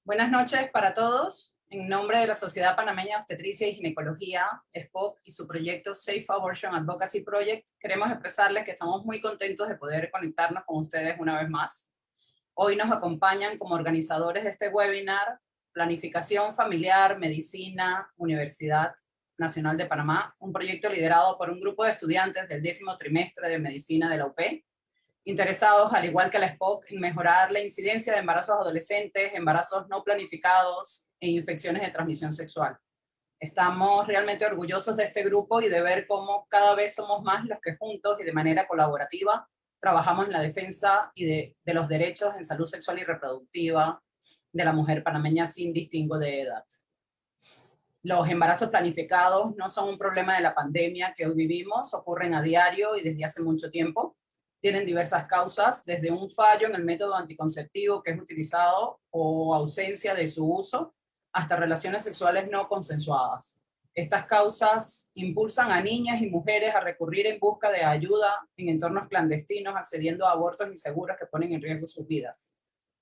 Buenas noches para todos. En nombre de la Sociedad Panameña de Obstetricia y Ginecología, SPOC, y su proyecto Safe Abortion Advocacy Project, queremos expresarles que estamos muy contentos de poder conectarnos con ustedes una vez más. Hoy nos acompañan como organizadores de este webinar Planificación Familiar, Medicina, Universidad Nacional de Panamá, un proyecto liderado por un grupo de estudiantes del 10º trimestre de Medicina de la UP, interesados, al igual que la SPOC, en mejorar la incidencia de embarazos adolescentes, embarazos no planificados e infecciones de transmisión sexual. Estamos realmente orgullosos de este grupo y de ver cómo cada vez somos más los que juntos y de manera colaborativa trabajamos en la defensa y de los derechos en salud sexual y reproductiva de la mujer panameña sin distingo de edad. Los embarazos planificados no son un problema de la pandemia que hoy vivimos, ocurren a diario y desde hace mucho tiempo. Tienen diversas causas, desde un fallo en el método anticonceptivo que es utilizado o ausencia de su uso, hasta relaciones sexuales no consensuadas. Estas causas impulsan a niñas y mujeres a recurrir en busca de ayuda en entornos clandestinos, accediendo a abortos inseguros que ponen en riesgo sus vidas.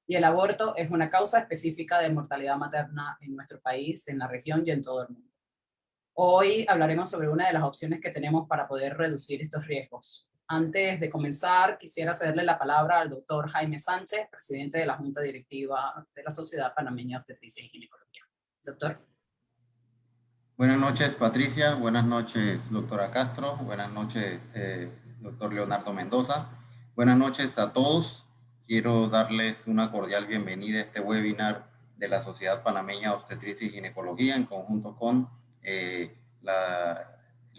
Y el aborto es una causa específica de mortalidad materna en nuestro país, en la región y en todo el mundo. Hoy hablaremos sobre una de las opciones que tenemos para poder reducir estos riesgos. Antes de comenzar, quisiera cederle la palabra al doctor Jaime Sánchez, presidente de la Junta Directiva de la Sociedad Panameña de Obstetricia y Ginecología. Doctor. Buenas noches, Patricia. Buenas noches, doctora Castro. Buenas noches, doctor Leonardo Mendoza. Buenas noches a todos. Quiero darles una cordial bienvenida a este webinar de la Sociedad Panameña de Obstetricia y Ginecología en conjunto con el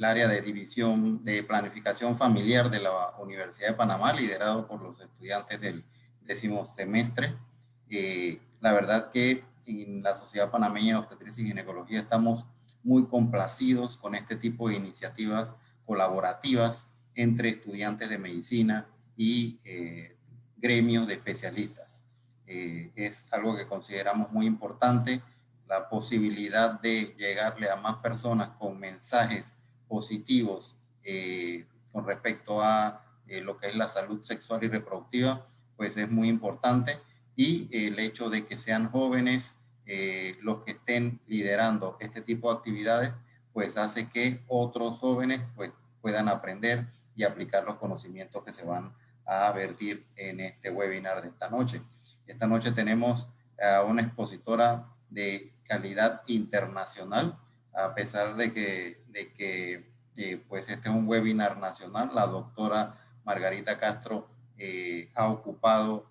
área de división de planificación familiar de la Universidad de Panamá, liderado por los estudiantes del 10º semestre. La verdad que en la Sociedad Panameña de Obstetricia y Ginecología estamos muy complacidos con este tipo de iniciativas colaborativas entre estudiantes de medicina y gremios de especialistas. Es algo que consideramos muy importante, la posibilidad de llegarle a más personas con mensajes positivos con respecto a lo que es la salud sexual y reproductiva, pues es muy importante, y el hecho de que sean jóvenes los que estén liderando este tipo de actividades, pues hace que otros jóvenes pues, puedan aprender y aplicar los conocimientos que se van a vertir en este webinar de esta noche. Esta noche tenemos a una expositora de calidad internacional, a pesar de que pues este es un webinar nacional. La doctora Margarita Castro ha ocupado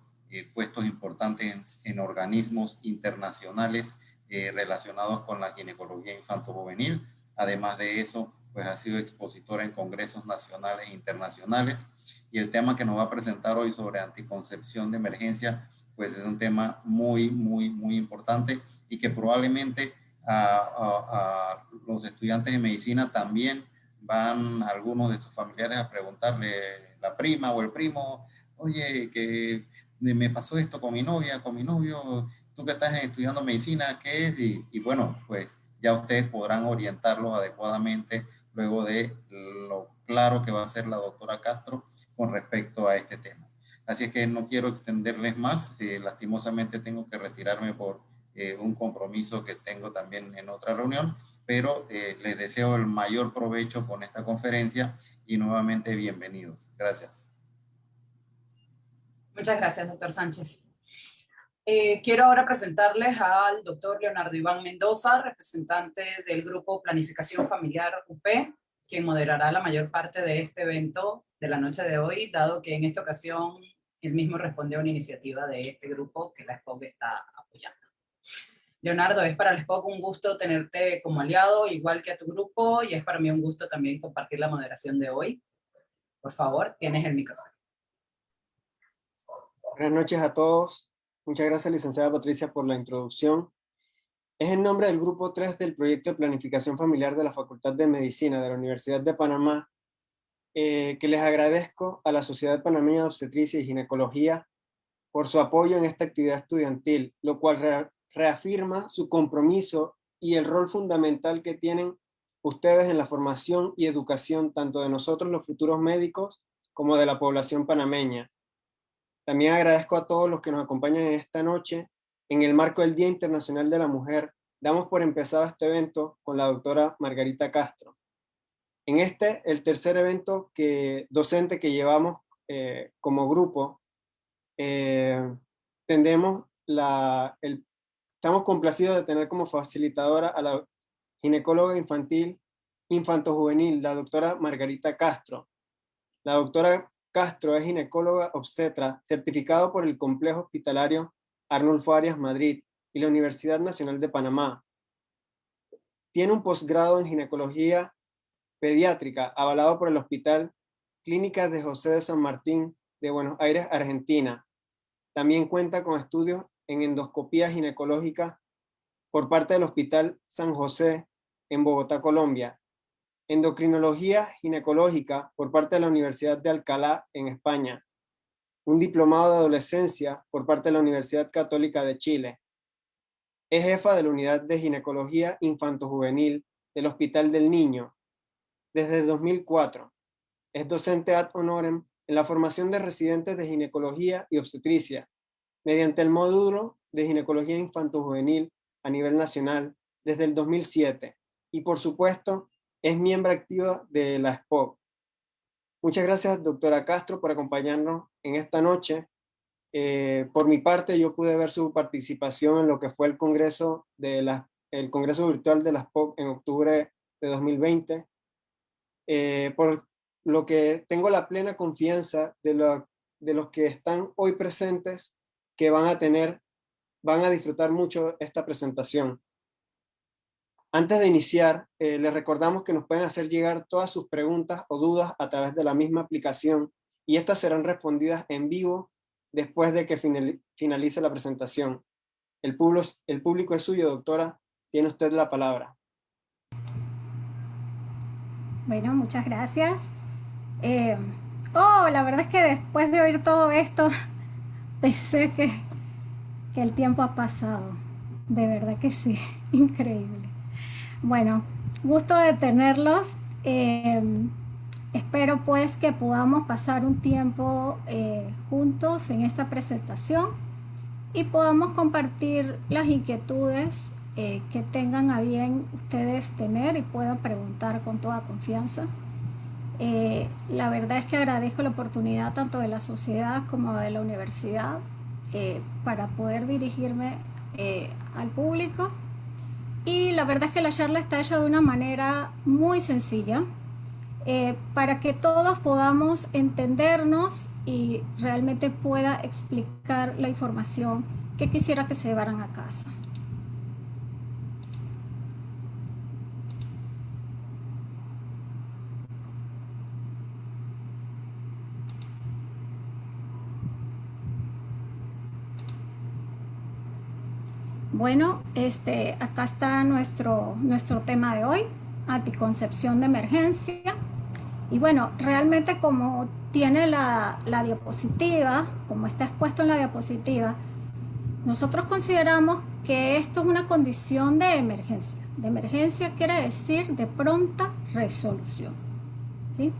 puestos importantes en organismos internacionales relacionados con la ginecología infanto-juvenil. Además de eso, pues ha sido expositora en congresos nacionales e internacionales. Y el tema que nos va a presentar hoy sobre anticoncepción de emergencia, pues es un tema muy, muy, muy importante, y que probablemente a los estudiantes de medicina también van algunos de sus familiares a preguntarle, la prima o el primo, oye, que me pasó esto con mi novia, con mi novio, tú que estás estudiando medicina, ¿qué es? Y bueno, pues ya ustedes podrán orientarlos adecuadamente luego de lo claro que va a ser la doctora Castro con respecto a este tema. Así es que no quiero extenderles más, lastimosamente tengo que retirarme por un compromiso que tengo también en otra reunión, pero les deseo el mayor provecho con esta conferencia y nuevamente bienvenidos. Gracias. Muchas gracias, doctor Sánchez. Quiero ahora presentarles al doctor Leonardo Iván Mendoza, representante del grupo Planificación Familiar UP, quien moderará la mayor parte de este evento de la noche de hoy, dado que en esta ocasión él mismo respondió a una iniciativa de este grupo que la SPOC está apoyando. Leonardo, es para la SPOC un gusto tenerte como aliado, igual que a tu grupo, y es para mí un gusto también compartir la moderación de hoy. Por favor, tienes el micrófono. Buenas noches a todos. Muchas gracias, licenciada Patricia, por la introducción. Es en nombre del Grupo 3 del Proyecto de Planificación Familiar de la Facultad de Medicina de la Universidad de Panamá que les agradezco a la Sociedad Panameña de Obstetricia y Ginecología por su apoyo en esta actividad estudiantil, lo cual reafirma su compromiso y el rol fundamental que tienen ustedes en la formación y educación tanto de nosotros los futuros médicos como de la población panameña. También agradezco a todos los que nos acompañan en esta noche en el marco del Día Internacional de la Mujer, damos por empezado este evento con la doctora Margarita Castro. En este, el tercer evento docente que llevamos como grupo, estamos complacidos de tener como facilitadora a la ginecóloga infantil, infanto-juvenil, la doctora Margarita Castro. La doctora Castro es ginecóloga obstetra, certificado por el Complejo Hospitalario Arnulfo Arias Madrid y la Universidad Nacional de Panamá. Tiene un posgrado en ginecología pediátrica, avalado por el Hospital Clínicas de José de San Martín de Buenos Aires, Argentina. También cuenta con estudios en endoscopía ginecológica por parte del Hospital San José en Bogotá, Colombia. Endocrinología ginecológica por parte de la Universidad de Alcalá en España. Un diplomado de adolescencia por parte de la Universidad Católica de Chile. Es jefa de la Unidad de Ginecología Infanto-Juvenil del Hospital del Niño desde 2004. Es docente ad honorem en la formación de residentes de ginecología y obstetricia, mediante el módulo de ginecología infanto-juvenil a nivel nacional desde el 2007. Y por supuesto, es miembro activa de la SPOC. Muchas gracias, doctora Castro, por acompañarnos en esta noche. Por mi parte, yo pude ver su participación en lo que fue el Congreso Virtual de la SPOC en octubre de 2020. Por lo que tengo la plena confianza de los que están hoy presentes, que van a disfrutar mucho esta presentación. Antes de iniciar, les recordamos que nos pueden hacer llegar todas sus preguntas o dudas a través de la misma aplicación y estas serán respondidas en vivo después de que finalice la presentación. El público es suyo, doctora. Tiene usted la palabra. Bueno, muchas gracias. La verdad es que después de oír todo esto, pensé que el tiempo ha pasado. De verdad que sí, increíble. Bueno, gusto de tenerlos. Espero pues que podamos pasar un tiempo juntos en esta presentación y podamos compartir las inquietudes que tengan a bien ustedes tener y puedan preguntar con toda confianza. La verdad es que agradezco la oportunidad tanto de la sociedad como de la universidad para poder dirigirme al público. Y la verdad es que la charla está hecha de una manera muy sencilla para que todos podamos entendernos y realmente pueda explicar la información que quisiera que se llevaran a casa. Bueno, acá está nuestro tema de hoy, anticoncepción de emergencia. Y bueno, realmente como tiene la diapositiva, como está expuesto en la diapositiva, nosotros consideramos que esto es una condición de emergencia. De emergencia quiere decir de pronta resolución, ¿sí?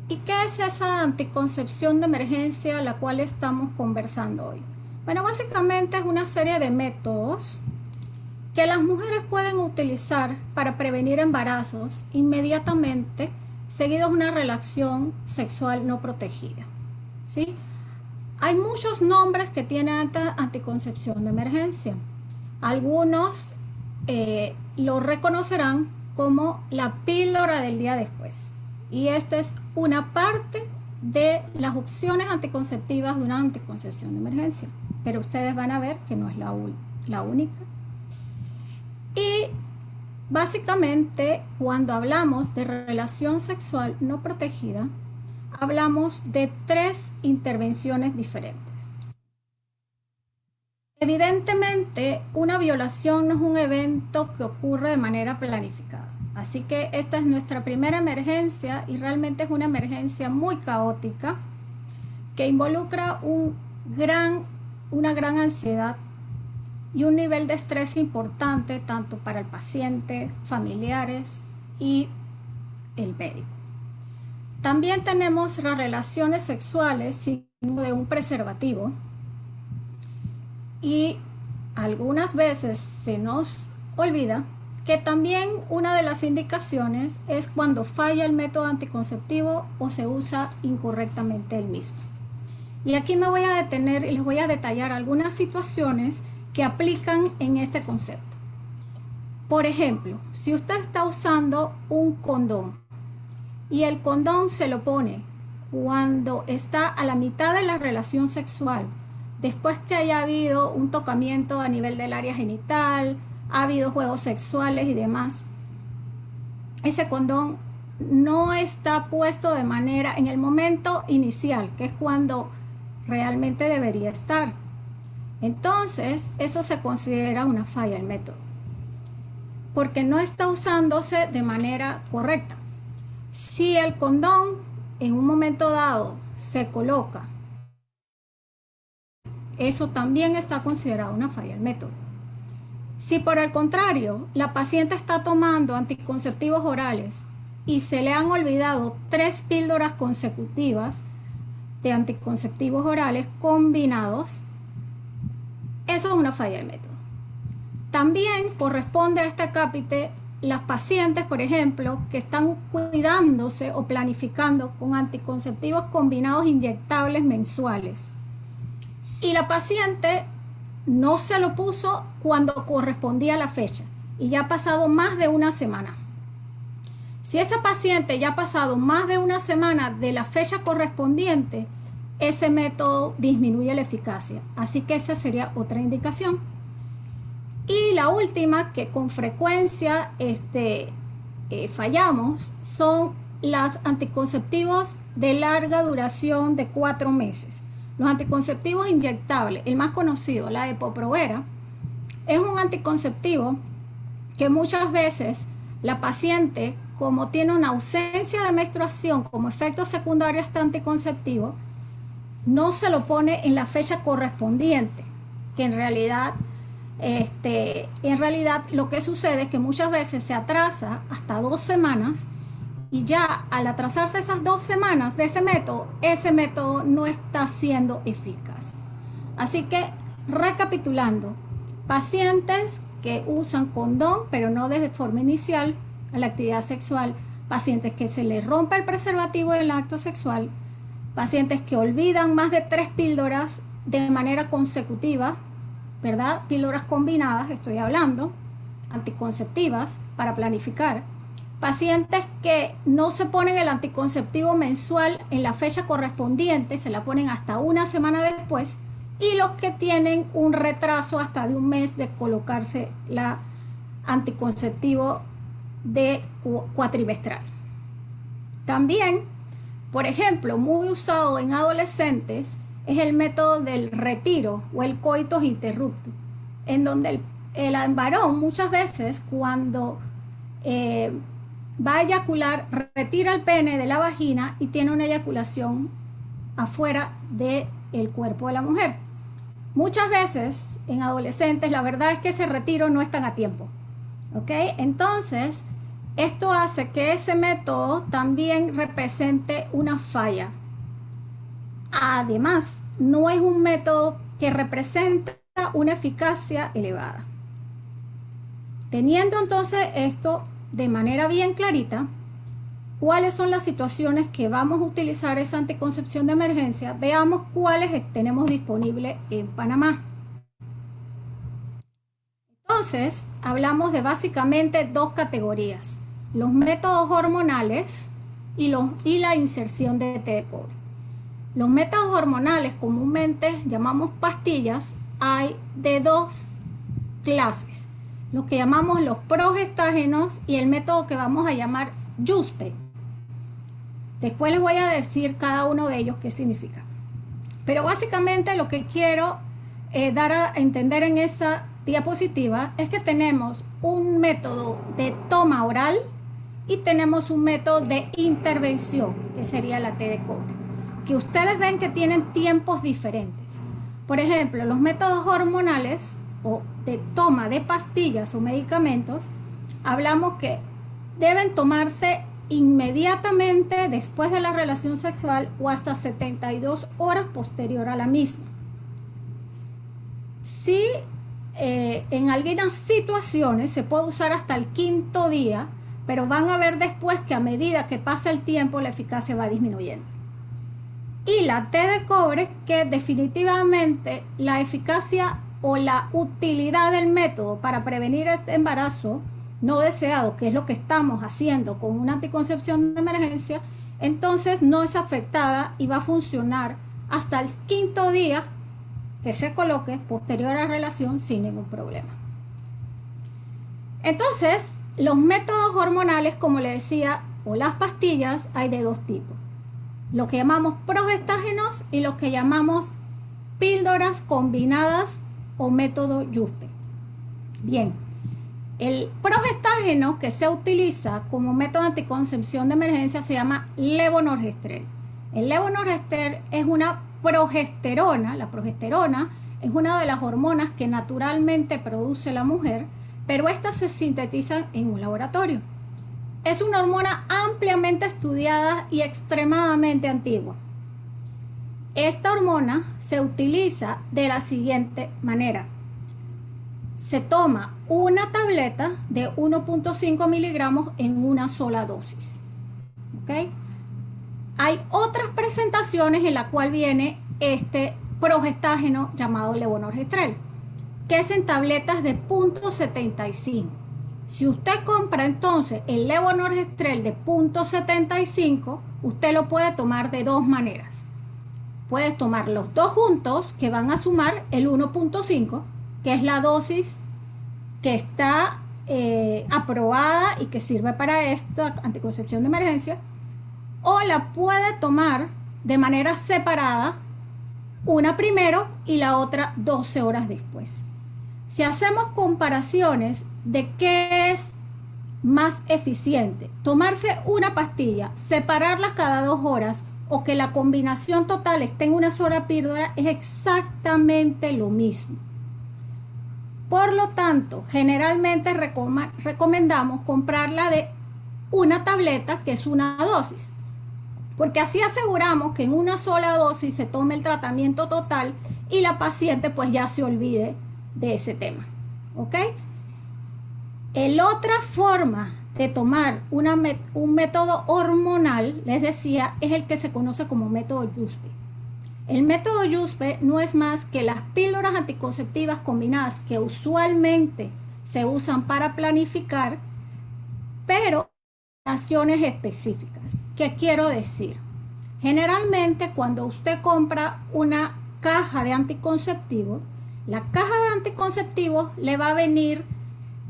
¿Y qué es esa anticoncepción de emergencia la cual estamos conversando hoy? Bueno, básicamente es una serie de métodos que las mujeres pueden utilizar para prevenir embarazos inmediatamente seguidos de una relación sexual no protegida, ¿sí? Hay muchos nombres que tiene esta anticoncepción de emergencia. Algunos lo reconocerán como la píldora del día después. Y esta es una parte de las opciones anticonceptivas de una anticoncepción de emergencia. Pero ustedes van a ver que no es la única. Y básicamente, cuando hablamos de relación sexual no protegida, hablamos de 3 intervenciones diferentes. Evidentemente, una violación no es un evento que ocurre de manera planificada. Así que esta es nuestra primera emergencia y realmente es una emergencia muy caótica que involucra una gran ansiedad y un nivel de estrés importante tanto para el paciente, familiares y el médico. También tenemos las relaciones sexuales sin de un preservativo Y algunas veces se nos olvida que también una de las indicaciones es cuando falla el método anticonceptivo o se usa incorrectamente el mismo. Y aquí me voy a detener y les voy a detallar algunas situaciones que aplican en este concepto. Por ejemplo, si usted está usando un condón y el condón se lo pone cuando está a la mitad de la relación sexual, después que haya habido un tocamiento a nivel del área genital, ha habido juegos sexuales y demás, ese condón no está puesto de manera en el momento inicial, que es cuando realmente debería estar. Entonces, eso se considera una falla del método, porque no está usándose de manera correcta. Si el condón en un momento dado se coloca, eso también está considerado una falla del método. Si por el contrario, la paciente está tomando anticonceptivos orales y se le han olvidado 3 píldoras consecutivas de anticonceptivos orales combinados, eso es una falla del método. También corresponde a este acápite las pacientes, por ejemplo, que están cuidándose o planificando con anticonceptivos combinados inyectables mensuales. Y la paciente no se lo puso cuando correspondía a la fecha y ya ha pasado más de una semana. Si esa paciente ya ha pasado más de una semana de la fecha correspondiente, ese método disminuye la eficacia. Así que esa sería otra indicación. Y la última, que con frecuencia fallamos, son los anticonceptivos de larga duración de 4 meses. Los anticonceptivos inyectables, el más conocido, la Depo-Provera, es un anticonceptivo que muchas veces la paciente, como tiene una ausencia de menstruación como efecto secundario a este anticonceptivo, no se lo pone en la fecha correspondiente, que en realidad lo que sucede es que muchas veces se atrasa hasta 2 semanas y ya al atrasarse esas 2 semanas de ese método no está siendo eficaz. Así que, recapitulando, pacientes que usan condón pero no de forma inicial a la actividad sexual, pacientes que se les rompe el preservativo en el acto sexual, pacientes que olvidan más de 3 píldoras de manera consecutiva, ¿verdad? Píldoras combinadas, estoy hablando, anticonceptivas para planificar. Pacientes que no se ponen el anticonceptivo mensual en la fecha correspondiente, se la ponen hasta una semana después, y los que tienen un retraso hasta de un mes de colocarse la anticonceptivo de cuatrimestral. También, por ejemplo, muy usado en adolescentes es el método del retiro o el coitus interruptus, en donde el varón muchas veces cuando va a eyacular retira el pene de la vagina y tiene una eyaculación afuera del cuerpo de la mujer. Muchas veces en adolescentes la verdad es que ese retiro no es tan a tiempo, ¿ok? Entonces esto hace que ese método también represente una falla. Además, no es un método que representa una eficacia elevada. Teniendo entonces esto de manera bien clarita, ¿cuáles son las situaciones que vamos a utilizar esa anticoncepción de emergencia? Veamos cuáles tenemos disponibles en Panamá. Entonces, hablamos de básicamente 2 categorías: los métodos hormonales y la inserción de té de cobre. Los métodos hormonales, comúnmente llamamos pastillas, hay de 2 clases: los que llamamos los progestágenos y el método que vamos a llamar Yuzpe. Después les voy a decir cada uno de ellos qué significa. Pero básicamente lo que quiero dar a entender en esta diapositiva es que tenemos un método de toma oral y tenemos un método de intervención, que sería la té de cobre, que ustedes ven que tienen tiempos diferentes. Por ejemplo, los métodos hormonales o de toma de pastillas o medicamentos, hablamos que deben tomarse inmediatamente después de la relación sexual o hasta 72 horas posterior a la misma. sí, en algunas situaciones se puede usar hasta el 5.º día, pero van a ver después que a medida que pasa el tiempo la eficacia va disminuyendo. Y la T de cobre, que definitivamente la eficacia o la utilidad del método para prevenir este embarazo no deseado, que es lo que estamos haciendo con una anticoncepción de emergencia, entonces no es afectada y va a funcionar hasta el 5.º día que se coloque posterior a la relación sin ningún problema. Entonces, los métodos hormonales, como le decía, o las pastillas, hay de dos tipos. Lo que llamamos progestágenos y lo que llamamos píldoras combinadas o método Yuspe. Bien, el progestágeno que se utiliza como método de anticoncepción de emergencia se llama levonorgestrel. El levonorgestrel es una progesterona. La progesterona es una de las hormonas que naturalmente produce la mujer, pero estas se sintetizan en un laboratorio. Es una hormona ampliamente estudiada y extremadamente antigua. Esta hormona se utiliza de la siguiente manera. Se toma una tableta de 1.5 miligramos en una sola dosis. ¿Okay? Hay otras presentaciones en la cual viene este progestágeno llamado levonorgestrel, que es en tabletas de 0.75. Si usted compra entonces el levonorgestrel de 0.75, usted lo puede tomar de dos maneras. Puedes tomar los dos juntos, que van a sumar el 1.5, que es la dosis que está aprobada y que sirve para esta anticoncepción de emergencia, o la puede tomar de manera separada, una primero y la otra 12 horas después. Si hacemos comparaciones de qué es más eficiente, tomarse una pastilla, separarlas cada 2 horas o que la combinación total esté en una sola píldora, es exactamente lo mismo. Por lo tanto, generalmente recomendamos comprarla de una tableta, que es una dosis, porque así aseguramos que en una sola dosis se tome el tratamiento total y la paciente pues ya se olvide de ese tema. ¿Ok? La otra forma de tomar un método hormonal, les decía, es el que se conoce como método Yuspe. El método Yuspe no es más que las píldoras anticonceptivas combinadas que usualmente se usan para planificar, pero acciones específicas. ¿Qué quiero decir? Generalmente cuando usted compra una caja de anticonceptivos, la caja de anticonceptivos le va a venir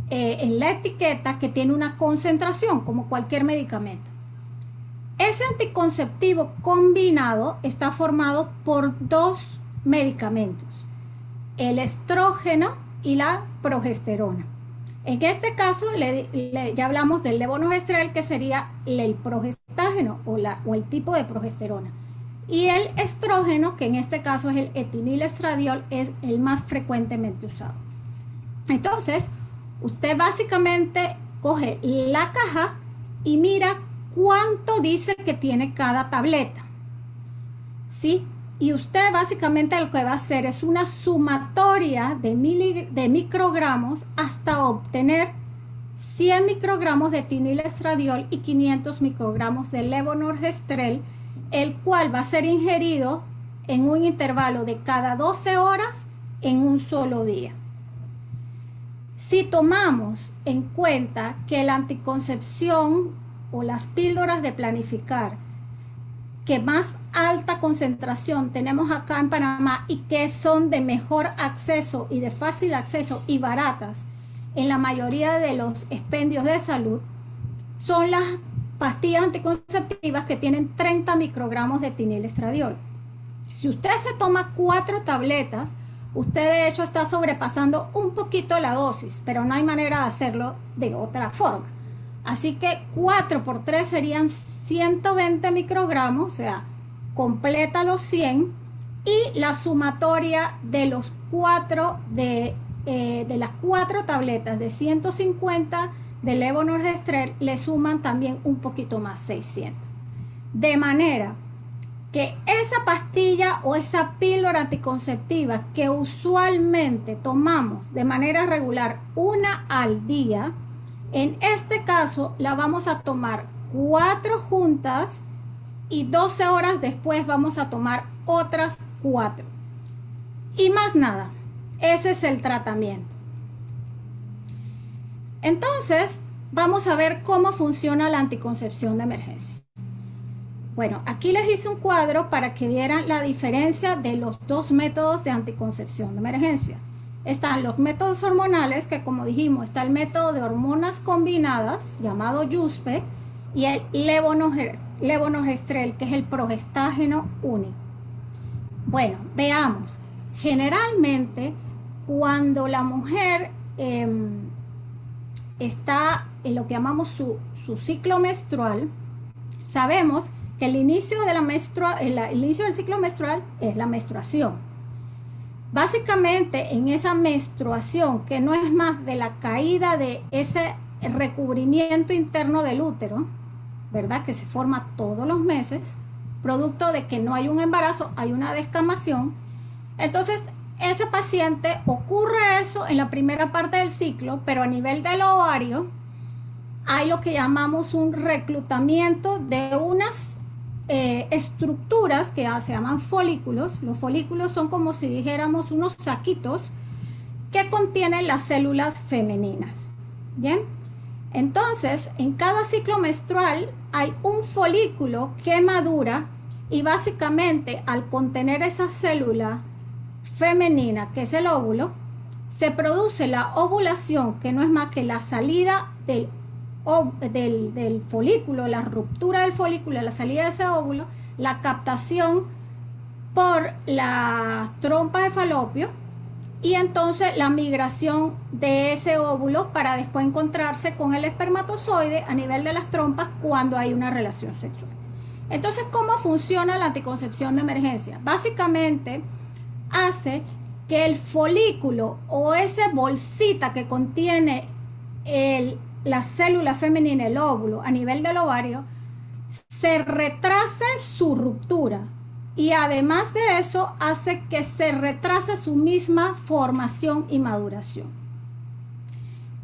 en la etiqueta que tiene una concentración, como cualquier medicamento. Ese anticonceptivo combinado está formado por dos medicamentos, el estrógeno y la progesterona. En este caso ya hablamos del levonorgestrel, que sería el progestágeno o el tipo de progesterona. Y el estrógeno, que en este caso es el etinilestradiol, es el más frecuentemente usado. Entonces, usted básicamente coge la caja y mira cuánto dice que tiene cada tableta, ¿sí? Y usted básicamente lo que va a hacer es una sumatoria de microgramos hasta obtener 100 microgramos de etinilestradiol y 500 microgramos de levonorgestrel, el cual va a ser ingerido en un intervalo de cada 12 horas en un solo día. Si tomamos en cuenta que la anticoncepción o las píldoras de planificar que más alta concentración tenemos acá en Panamá y que son de mejor acceso y de fácil acceso y baratas en la mayoría de los expendios de salud, son las pastillas anticonceptivas que tienen 30 microgramos de etinilestradiol. Si usted se toma 4 tabletas, usted de hecho está sobrepasando un poquito la dosis, pero no hay manera de hacerlo de otra forma. Así que 4 por 3 serían 120 microgramos, o sea, completa los 100, y la sumatoria de los 4 de las 4 tabletas de 150 de levonorgestrel le suman también un poquito más, 600. De manera que esa pastilla o esa píldora anticonceptiva que usualmente tomamos de manera regular una al día, en este caso la vamos a tomar 4 juntas y 12 horas después vamos a tomar otras 4. Y más nada, ese es el tratamiento. Entonces, vamos a ver cómo funciona la anticoncepción de emergencia. Bueno, aquí les hice un cuadro para que vieran la diferencia de los dos métodos de anticoncepción de emergencia. Están los métodos hormonales, que como dijimos, está el método de hormonas combinadas, llamado YUSPE, y el levonorgestrel, que es el progestágeno único. Bueno, veamos. Generalmente, cuando la mujer está en lo que llamamos su ciclo menstrual, sabemos que el inicio del ciclo menstrual es la menstruación. Básicamente, en esa menstruación, que no es más de la caída de ese recubrimiento interno del útero, ¿verdad?, que se forma todos los meses, producto de que no hay un embarazo, hay una descamación. Entonces, ese paciente ocurre eso en la primera parte del ciclo, pero a nivel del ovario hay lo que llamamos un reclutamiento de unas estructuras que se llaman folículos. Los folículos son como si dijéramos unos saquitos que contienen las células femeninas. Bien, entonces en cada ciclo menstrual hay un folículo que madura y básicamente al contener esa célula femenina, que es el óvulo, se produce la ovulación, que no es más que la salida del folículo, la ruptura del folículo, la salida de ese óvulo, la captación por las trompas de falopio y entonces la migración de ese óvulo para después encontrarse con el espermatozoide a nivel de las trompas cuando hay una relación sexual. Entonces, ¿cómo funciona la anticoncepción de emergencia? Básicamente hace que el folículo o esa bolsita que contiene la célula femenina, el óvulo, a nivel del ovario, se retrase su ruptura y además de eso hace que se retrase su misma formación y maduración.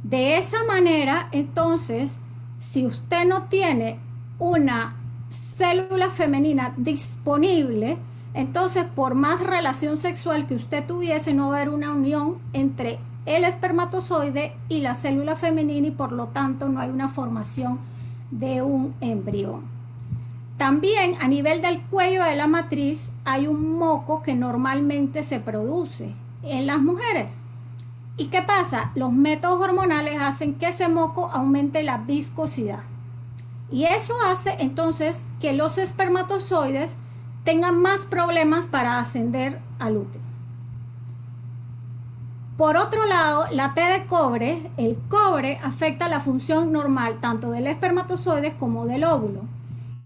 De esa manera, entonces, si usted no tiene una célula femenina disponible, entonces por más relación sexual que usted tuviese, no va a haber una unión entre el espermatozoide y la célula femenina y por lo tanto no hay una formación de un embrión. También a nivel del cuello de la matriz hay un moco que normalmente se produce en las mujeres. ¿Y qué pasa? Los métodos hormonales hacen que ese moco aumente la viscosidad. Y eso hace entonces que los espermatozoides tengan más problemas para ascender al útero. Por otro lado, la T de cobre, el cobre afecta la función normal tanto del espermatozoide como del óvulo.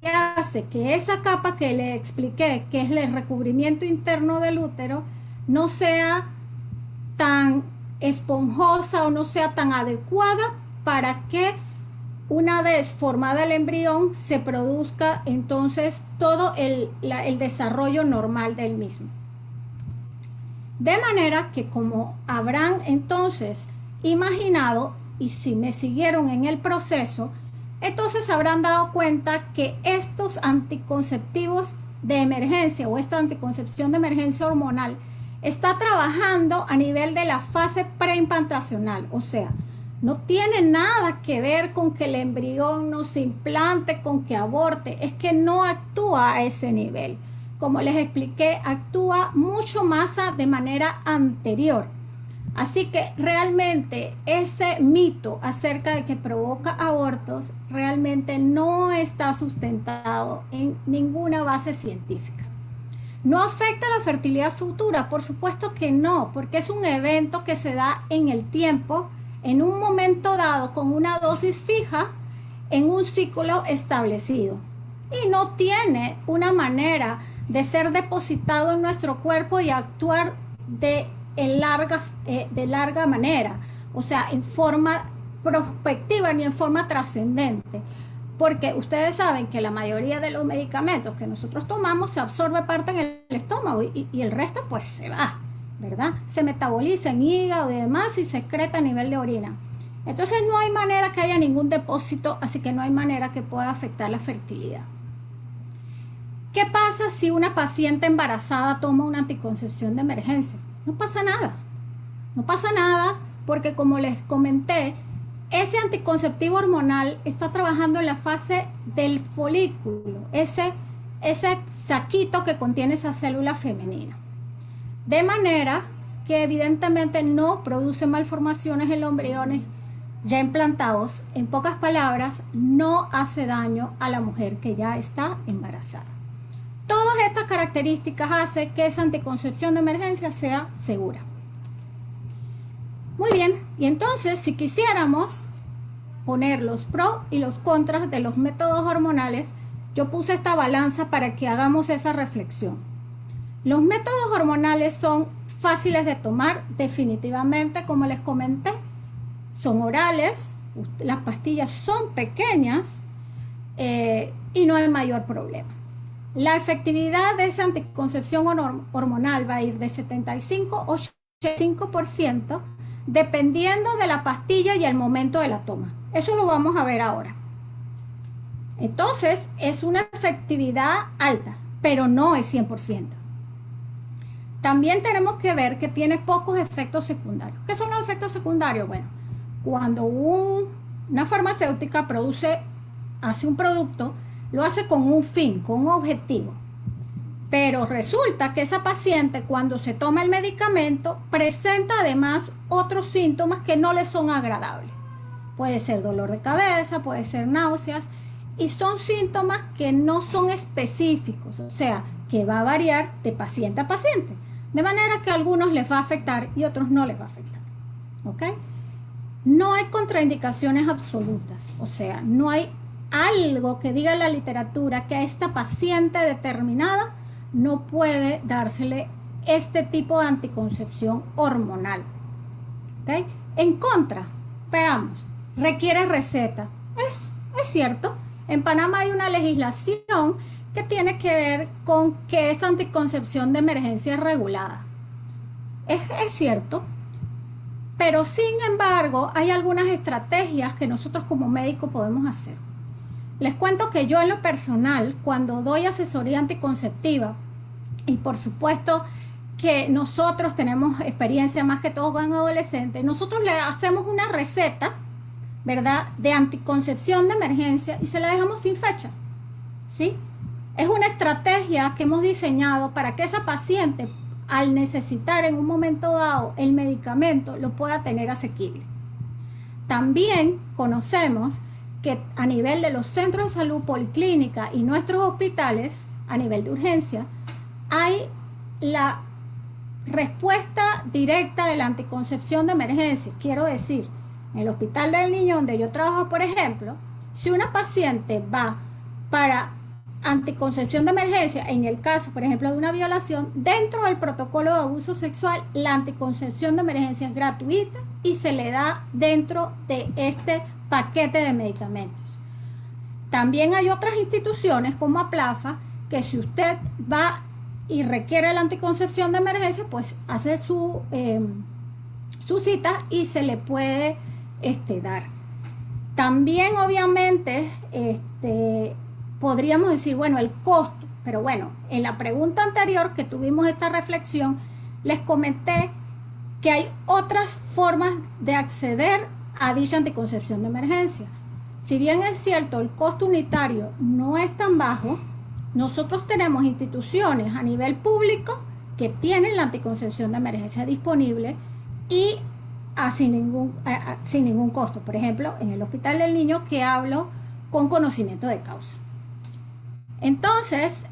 Y hace que esa capa que le expliqué, que es el recubrimiento interno del útero, no sea tan esponjosa o no sea tan adecuada para que una vez formada el embrión se produzca entonces todo el desarrollo normal del mismo. De manera que, como habrán entonces imaginado, y si me siguieron en el proceso, entonces habrán dado cuenta que estos anticonceptivos de emergencia o esta anticoncepción de emergencia hormonal está trabajando a nivel de la fase preimplantacional, o sea, no tiene nada que ver con que el embrión no se implante, con que aborte, es que no actúa a ese nivel. Como les expliqué, actúa mucho más de manera anterior. Así que realmente ese mito acerca de que provoca abortos realmente no está sustentado en ninguna base científica. ¿No afecta la fertilidad futura? Por supuesto que no, porque es un evento que se da en el tiempo, en un momento dado, con una dosis fija, en un ciclo establecido. Y no tiene una manera de ser depositado en nuestro cuerpo y actuar de larga manera, o sea, en forma prospectiva ni en forma trascendente. porque ustedes saben que la mayoría de los medicamentos que nosotros tomamos se absorbe parte en el estómago y el resto pues se va, ¿verdad? Se metaboliza en hígado y demás y se excreta a nivel de orina. Entonces no hay manera que haya ningún depósito, así que no hay manera que pueda afectar la fertilidad. ¿Qué pasa si una paciente embarazada toma una anticoncepción de emergencia? No pasa nada. No pasa nada porque, como les comenté, ese anticonceptivo hormonal está trabajando en la fase del folículo, ese saquito que contiene esa célula femenina. De manera que evidentemente no produce malformaciones en los embriones ya implantados. En pocas palabras, no hace daño a la mujer que ya está embarazada. Todas estas características hacen que esa anticoncepción de emergencia sea segura. Muy bien, y entonces si quisiéramos poner los pros y los contras de los métodos hormonales, yo puse esta balanza para que hagamos esa reflexión. Los métodos hormonales son fáciles de tomar, definitivamente, como les comenté, son orales, las pastillas son pequeñas y no hay mayor problema. La efectividad de esa anticoncepción hormonal va a ir de 75 a 85%, dependiendo de la pastilla y el momento de la toma. Eso lo vamos a ver ahora. Entonces, es una efectividad alta, pero no es 100%. También tenemos que ver que tiene pocos efectos secundarios. ¿Qué son los efectos secundarios? Bueno, cuando una farmacéutica hace un producto, lo hace con un fin, con un objetivo. Pero resulta que esa paciente, cuando se toma el medicamento, presenta además otros síntomas que no le son agradables. Puede ser dolor de cabeza, puede ser náuseas, y son síntomas que no son específicos, o sea, que va a variar de paciente a paciente. De manera que a algunos les va a afectar y a otros no les va a afectar. ¿Ok? No hay contraindicaciones absolutas, o sea, no hay algo que diga en la literatura que a esta paciente determinada no puede dársele este tipo de anticoncepción hormonal. ¿Okay? En contra, veamos, requiere receta. Es cierto, en Panamá hay una legislación que tiene que ver con que esta anticoncepción de emergencia es regulada. Es cierto, pero sin embargo hay algunas estrategias que nosotros como médicos podemos hacer. Les cuento que yo en lo personal, cuando doy asesoría anticonceptiva, y por supuesto que nosotros tenemos experiencia más que todo con adolescentes, nosotros le hacemos una receta, ¿verdad?, de anticoncepción de emergencia y se la dejamos sin fecha, ¿sí? Es una estrategia que hemos diseñado para que esa paciente, al necesitar en un momento dado el medicamento, lo pueda tener asequible. También conocemos que a nivel de los centros de salud policlínica y nuestros hospitales, a nivel de urgencia, hay la respuesta directa de la anticoncepción de emergencia. Quiero decir, en el Hospital del Niño, donde yo trabajo, por ejemplo, si una paciente va para anticoncepción de emergencia, en el caso, por ejemplo, de una violación, dentro del protocolo de abuso sexual, la anticoncepción de emergencia es gratuita y se le da dentro de este paquete de medicamentos. También hay otras instituciones como APLAFA que si usted va y requiere la anticoncepción de emergencia, pues hace su cita y se le puede dar. También obviamente podríamos decir, bueno, el costo, pero bueno, en la pregunta anterior que tuvimos esta reflexión, les comenté que hay otras formas de acceder a dicha anticoncepción de emergencia. Si bien es cierto, el costo unitario no es tan bajo, nosotros tenemos instituciones a nivel público que tienen la anticoncepción de emergencia disponible y sin ningún costo. Por ejemplo, en el Hospital del Niño, que hablo con conocimiento de causa. Entonces,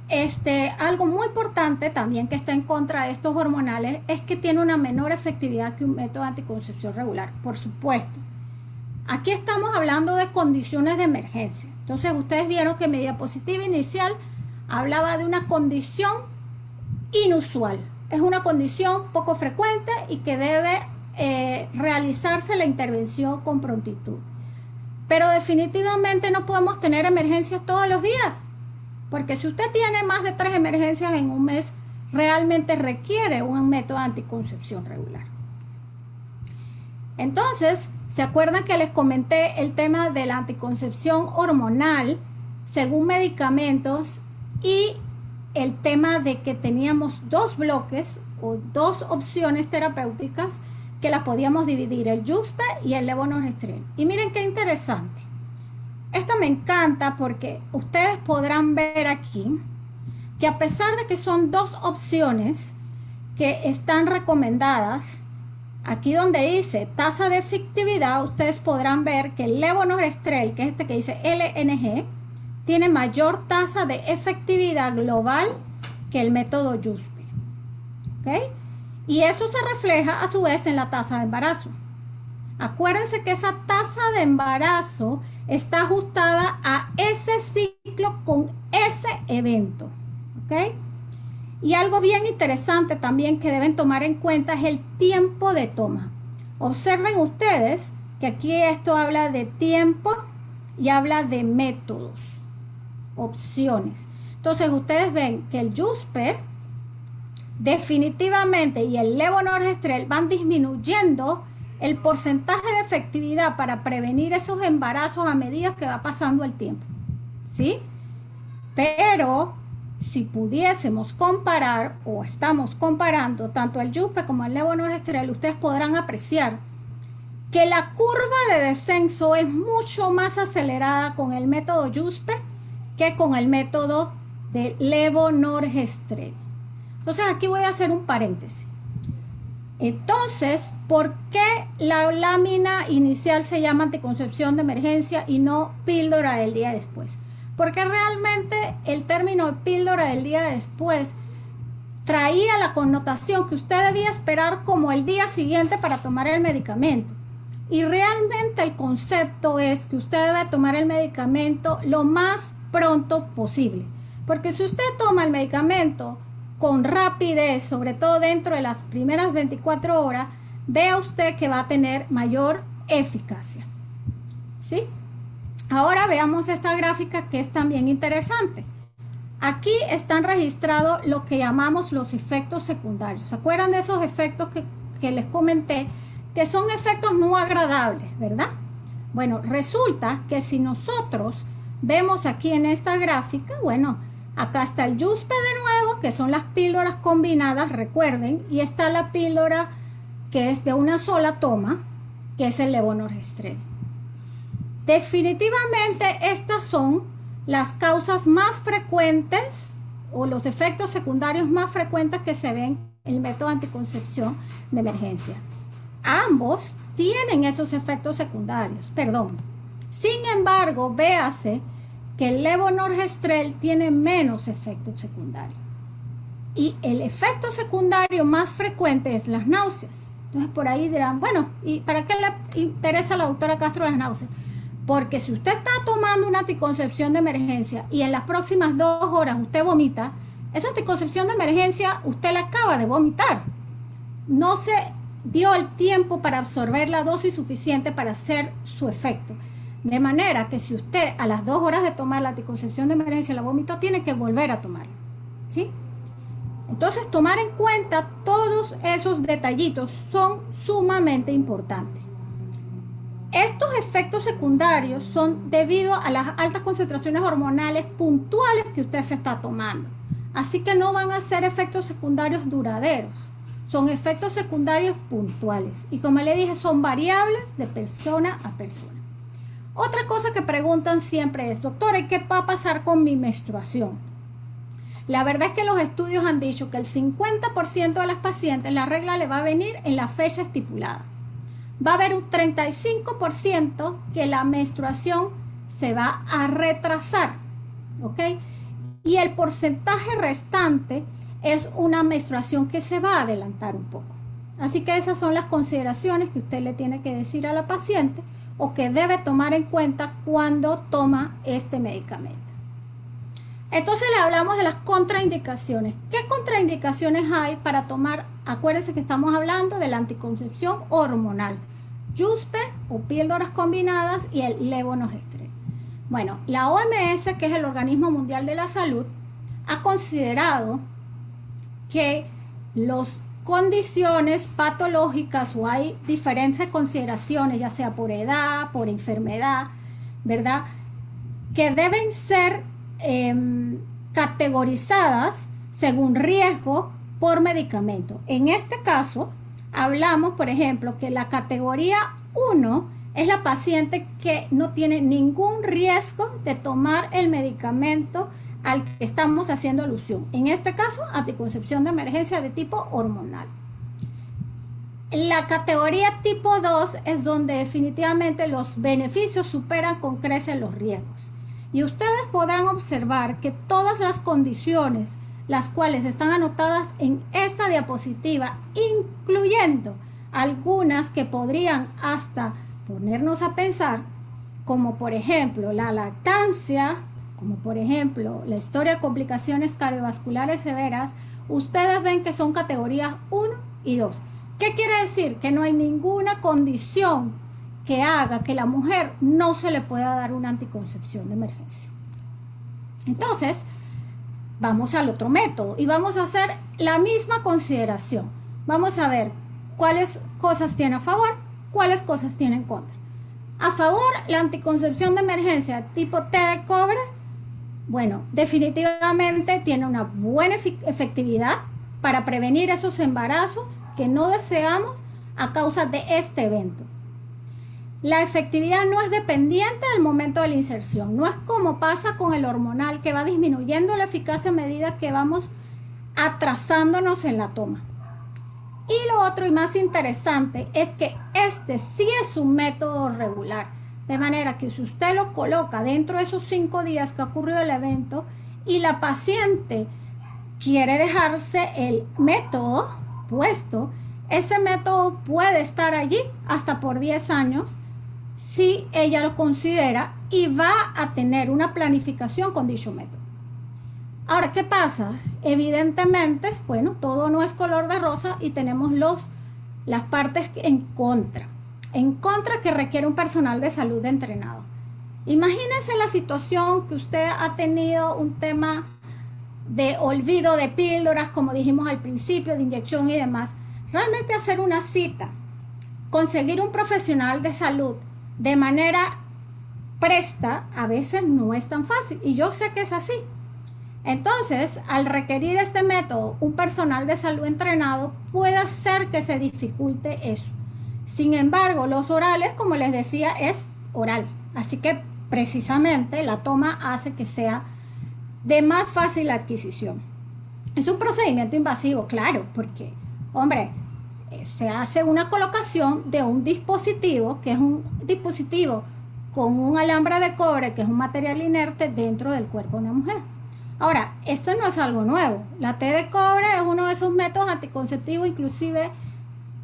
algo muy importante también que está en contra de estos hormonales es que tiene una menor efectividad que un método de anticoncepción regular, por supuesto. Aquí estamos hablando de condiciones de emergencia. Entonces, ustedes vieron que mi diapositiva inicial hablaba de una condición inusual. Es una condición poco frecuente y que debe realizarse la intervención con prontitud. Pero definitivamente no podemos tener emergencias todos los días, porque si usted tiene más de 3 emergencias en un mes, realmente requiere un método de anticoncepción regular. Entonces, ¿se acuerdan que les comenté el tema de la anticoncepción hormonal según medicamentos y el tema de que teníamos 2 bloques o 2 opciones terapéuticas que las podíamos dividir, el Yuzpe y el levonorgestrel? Y miren qué interesante. Esta me encanta porque ustedes podrán ver aquí que a pesar de que son 2 opciones que están recomendadas, aquí donde dice tasa de efectividad, ustedes podrán ver que el levonorgestrel, que es este que dice LNG, tiene mayor tasa de efectividad global que el método Yuzpe. ¿Ok? Y eso se refleja a su vez en la tasa de embarazo. Acuérdense que esa tasa de embarazo está ajustada a ese ciclo con ese evento. ¿Ok? Y algo bien interesante también que deben tomar en cuenta es el tiempo de toma. Observen ustedes que aquí esto habla de tiempo y habla de métodos, opciones. Entonces ustedes ven que el Yuzpe definitivamente y el levonorgestrel van disminuyendo el porcentaje de efectividad para prevenir esos embarazos a medida que va pasando el tiempo, ¿sí? Pero si pudiésemos comparar o estamos comparando tanto el Yuzpe como el levonorgestrel, ustedes podrán apreciar que la curva de descenso es mucho más acelerada con el método Yuzpe que con el método de levonorgestrel. Entonces aquí voy a hacer un paréntesis. Entonces, ¿por qué la lámina inicial se llama anticoncepción de emergencia y no píldora del día después? Porque realmente el término de píldora del día después traía la connotación que usted debía esperar como el día siguiente para tomar el medicamento. Y realmente el concepto es que usted debe tomar el medicamento lo más pronto posible. Porque si usted toma el medicamento con rapidez, sobre todo dentro de las primeras 24 horas, vea usted que va a tener mayor eficacia. ¿Sí? Ahora veamos esta gráfica que es también interesante. Aquí están registrados lo que llamamos los efectos secundarios. ¿Se acuerdan de esos efectos que les comenté? Que son efectos no agradables, ¿verdad? Bueno, resulta que si nosotros vemos aquí en esta gráfica, bueno, acá está el Yuzpe de nuevo, que son las píldoras combinadas, recuerden, y está la píldora que es de una sola toma, que es el levonorgestrel. Definitivamente estas son las causas más frecuentes o los efectos secundarios más frecuentes que se ven en el método de anticoncepción de emergencia. Ambos tienen esos efectos secundarios, Sin embargo, véase que el levonorgestrel tiene menos efectos secundarios. Y el efecto secundario más frecuente es las náuseas. Entonces por ahí dirán, bueno, ¿y para qué le interesa a la doctora Castro las náuseas? Porque si usted está tomando una anticoncepción de emergencia y en las próximas 2 horas usted vomita, esa anticoncepción de emergencia usted la acaba de vomitar. No se dio el tiempo para absorber la dosis suficiente para hacer su efecto. De manera que si usted a las 2 horas de tomar la anticoncepción de emergencia la vomitó, tiene que volver a tomarla, ¿sí? Entonces, tomar en cuenta todos esos detallitos son sumamente importantes. Estos efectos secundarios son debido a las altas concentraciones hormonales puntuales que usted se está tomando. Así que no van a ser efectos secundarios duraderos. Son efectos secundarios puntuales. Y como le dije, son variables de persona a persona. Otra cosa que preguntan siempre es, doctora, ¿y qué va a pasar con mi menstruación? La verdad es que los estudios han dicho que el 50% de las pacientes la regla le va a venir en la fecha estipulada. Va a haber un 35% que la menstruación se va a retrasar, ¿ok? Y el porcentaje restante es una menstruación que se va a adelantar un poco. Así que esas son las consideraciones que usted le tiene que decir a la paciente o que debe tomar en cuenta cuando toma este medicamento. Entonces le hablamos de las contraindicaciones. ¿Qué contraindicaciones hay para tomar? Acuérdense que estamos hablando de la anticoncepción hormonal. juste o píldoras combinadas y el levonorgestrel. Bueno, la OMS, que es el Organismo Mundial de la Salud, ha considerado que las condiciones patológicas, o hay diferentes consideraciones, ya sea por edad, por enfermedad, ¿verdad?, que deben ser categorizadas según riesgo por medicamento. En este caso, hablamos, por ejemplo, que la categoría 1 es la paciente que no tiene ningún riesgo de tomar el medicamento al que estamos haciendo alusión. En este caso, anticoncepción de emergencia de tipo hormonal. La categoría tipo 2 es donde definitivamente los beneficios superan con creces los riesgos. Y ustedes podrán observar que todas las condiciones, las cuales están anotadas en esta diapositiva, incluyendo algunas que podrían hasta ponernos a pensar, como por ejemplo la lactancia, como por ejemplo la historia de complicaciones cardiovasculares severas, ustedes ven que son categorías 1 y 2. ¿Qué quiere decir? Que no hay ninguna condición que haga que la mujer no se le pueda dar una anticoncepción de emergencia. Entonces, vamos al otro método y vamos a hacer la misma consideración. Vamos a ver cuáles cosas tiene a favor, cuáles cosas tiene en contra. A favor, la anticoncepción de emergencia tipo T de cobre, bueno, definitivamente tiene una buena efectividad para prevenir esos embarazos que no deseamos a causa de este evento. La efectividad no es dependiente del momento de la inserción, no es como pasa con el hormonal, que va disminuyendo la eficacia a medida que vamos atrasándonos en la toma. Y lo otro y más interesante es que este sí es un método regular, de manera que si usted lo coloca dentro de esos 5 días que ha ocurrido el evento y la paciente quiere dejarse el método puesto, ese método puede estar allí hasta por 10 años si ella lo considera y va a tener una planificación con dicho método. Ahora, ¿qué pasa? Evidentemente, bueno, todo no es color de rosa y tenemos las partes en contra que requiere un personal de salud entrenado. Imagínense la situación que usted ha tenido un tema de olvido de píldoras, como dijimos al principio, de inyección y demás. Realmente hacer una cita, conseguir un profesional de salud de manera presta, a veces no es tan fácil, y yo sé que es así. Entonces, al requerir este método, un personal de salud entrenado, puede hacer que se dificulte eso. Sin embargo, los orales, como les decía, es oral, así que precisamente la toma hace que sea de más fácil adquisición. Es un procedimiento invasivo, claro, porque, hombre, se hace una colocación de un dispositivo, que es un dispositivo con un alambre de cobre, que es un material inerte dentro del cuerpo de una mujer. Ahora, esto no es algo nuevo. La T de cobre es uno de esos métodos anticonceptivos, inclusive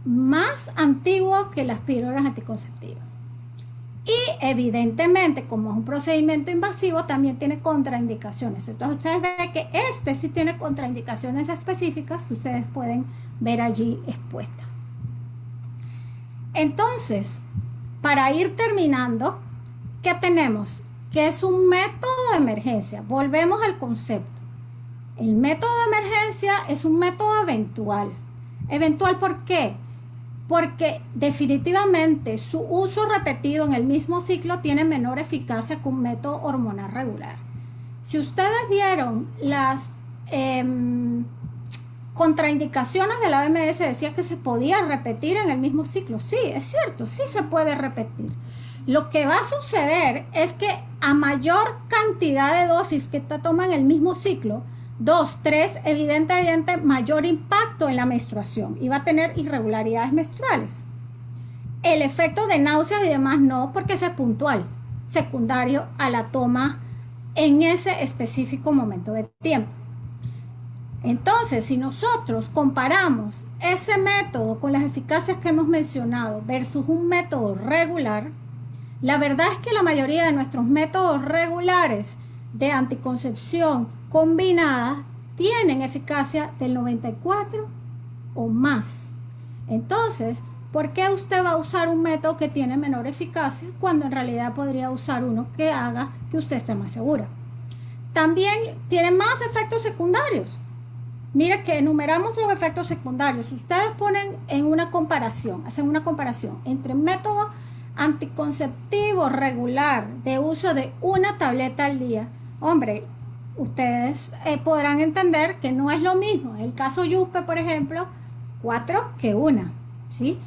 más antiguo que las píldoras anticonceptivas. Y evidentemente, como es un procedimiento invasivo, también tiene contraindicaciones. Entonces ustedes ven que este sí tiene contraindicaciones específicas que ustedes pueden ver allí expuestas. Entonces, para ir terminando, ¿qué tenemos? Que es un método de emergencia. Volvemos al concepto. El método de emergencia es un método eventual. ¿Eventual por qué? Porque definitivamente su uso repetido en el mismo ciclo tiene menor eficacia que un método hormonal regular. Si ustedes vieron las contraindicaciones de la OMS, decía que se podía repetir en el mismo ciclo. Sí, es cierto, sí se puede repetir. Lo que va a suceder es que a mayor cantidad de dosis que te toman en el mismo ciclo, 2, 3, evidentemente mayor impacto en la menstruación y va a tener irregularidades menstruales. El efecto de náuseas y demás no, porque ese es puntual, secundario a la toma en ese específico momento de tiempo. Entonces, si nosotros comparamos ese método con las eficacias que hemos mencionado versus un método regular, la verdad es que la mayoría de nuestros métodos regulares de anticoncepción combinada tienen eficacia del 94 o más. Entonces, ¿Por qué usted va a usar un método que tiene menor eficacia cuando en realidad podría usar uno que haga que usted esté más segura? También tiene más efectos secundarios. Mire que enumeramos los efectos secundarios. Ustedes ponen en una comparación, hacen una comparación entre método anticonceptivo regular de uso de una tableta al día. Hombre, ustedes podrán entender que no es lo mismo. En el caso Yuspe, por ejemplo, 4 que 1, ¿sí?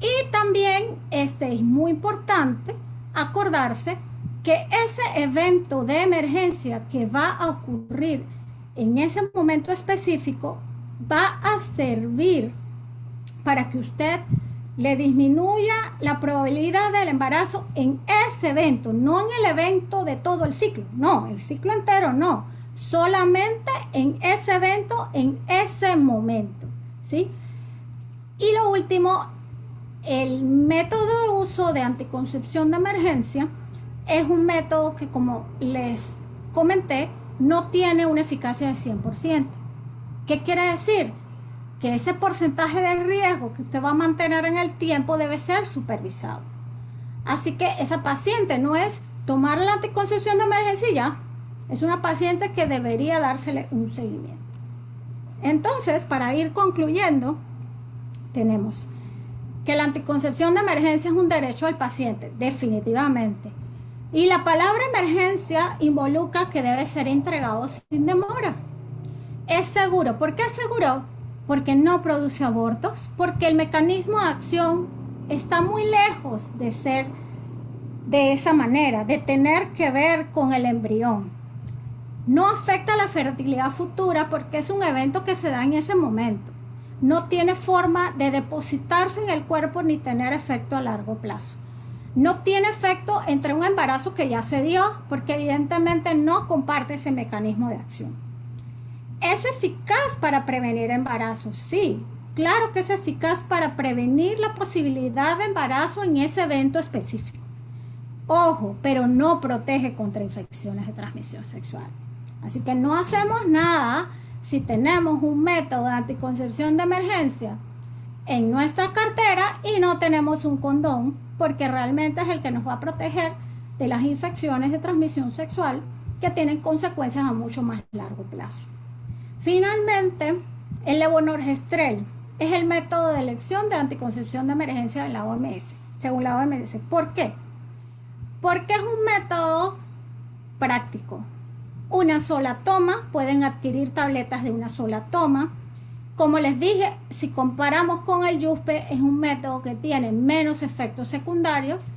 Y también es muy importante acordarse que ese evento de emergencia que va a ocurrir en ese momento específico va a servir para que usted le disminuya la probabilidad del embarazo en ese evento, no en el evento de todo el ciclo, no, el ciclo entero no, solamente en ese evento, en ese momento, ¿sí? Y lo último, el método de uso de anticoncepción de emergencia es un método que, como les comenté, no tiene una eficacia de 100%. ¿Qué quiere decir? Que ese porcentaje de riesgo que usted va a mantener en el tiempo debe ser supervisado. Así que esa paciente no es tomar la anticoncepción de emergencia y ya. Es una paciente que debería dársele un seguimiento. Entonces, para ir concluyendo, tenemos que la anticoncepción de emergencia es un derecho del paciente, definitivamente. Y la palabra emergencia involucra que debe ser entregado sin demora. Es seguro. ¿Por qué es seguro? Porque no produce abortos, porque el mecanismo de acción está muy lejos de ser de esa manera, de tener que ver con el embrión. No afecta la fertilidad futura porque es un evento que se da en ese momento. No tiene forma de depositarse en el cuerpo ni tener efecto a largo plazo. No tiene efecto entre un embarazo que ya se dio porque evidentemente no comparte ese mecanismo de acción. ¿Es eficaz para prevenir embarazos? Sí, claro que es eficaz para prevenir la posibilidad de embarazo en ese evento específico. Ojo, pero no protege contra infecciones de transmisión sexual. Así que no hacemos nada si tenemos un método de anticoncepción de emergencia en nuestra cartera y no tenemos un condón, porque realmente es el que nos va a proteger de las infecciones de transmisión sexual que tienen consecuencias a mucho más largo plazo. Finalmente, el levonorgestrel es el método de elección de anticoncepción de emergencia de la OMS, según la OMS. ¿Por qué? Porque es un método práctico. Una sola toma, pueden adquirir tabletas de una sola toma. Como les dije, si comparamos con el Yuspe, es un método que tiene menos efectos secundarios,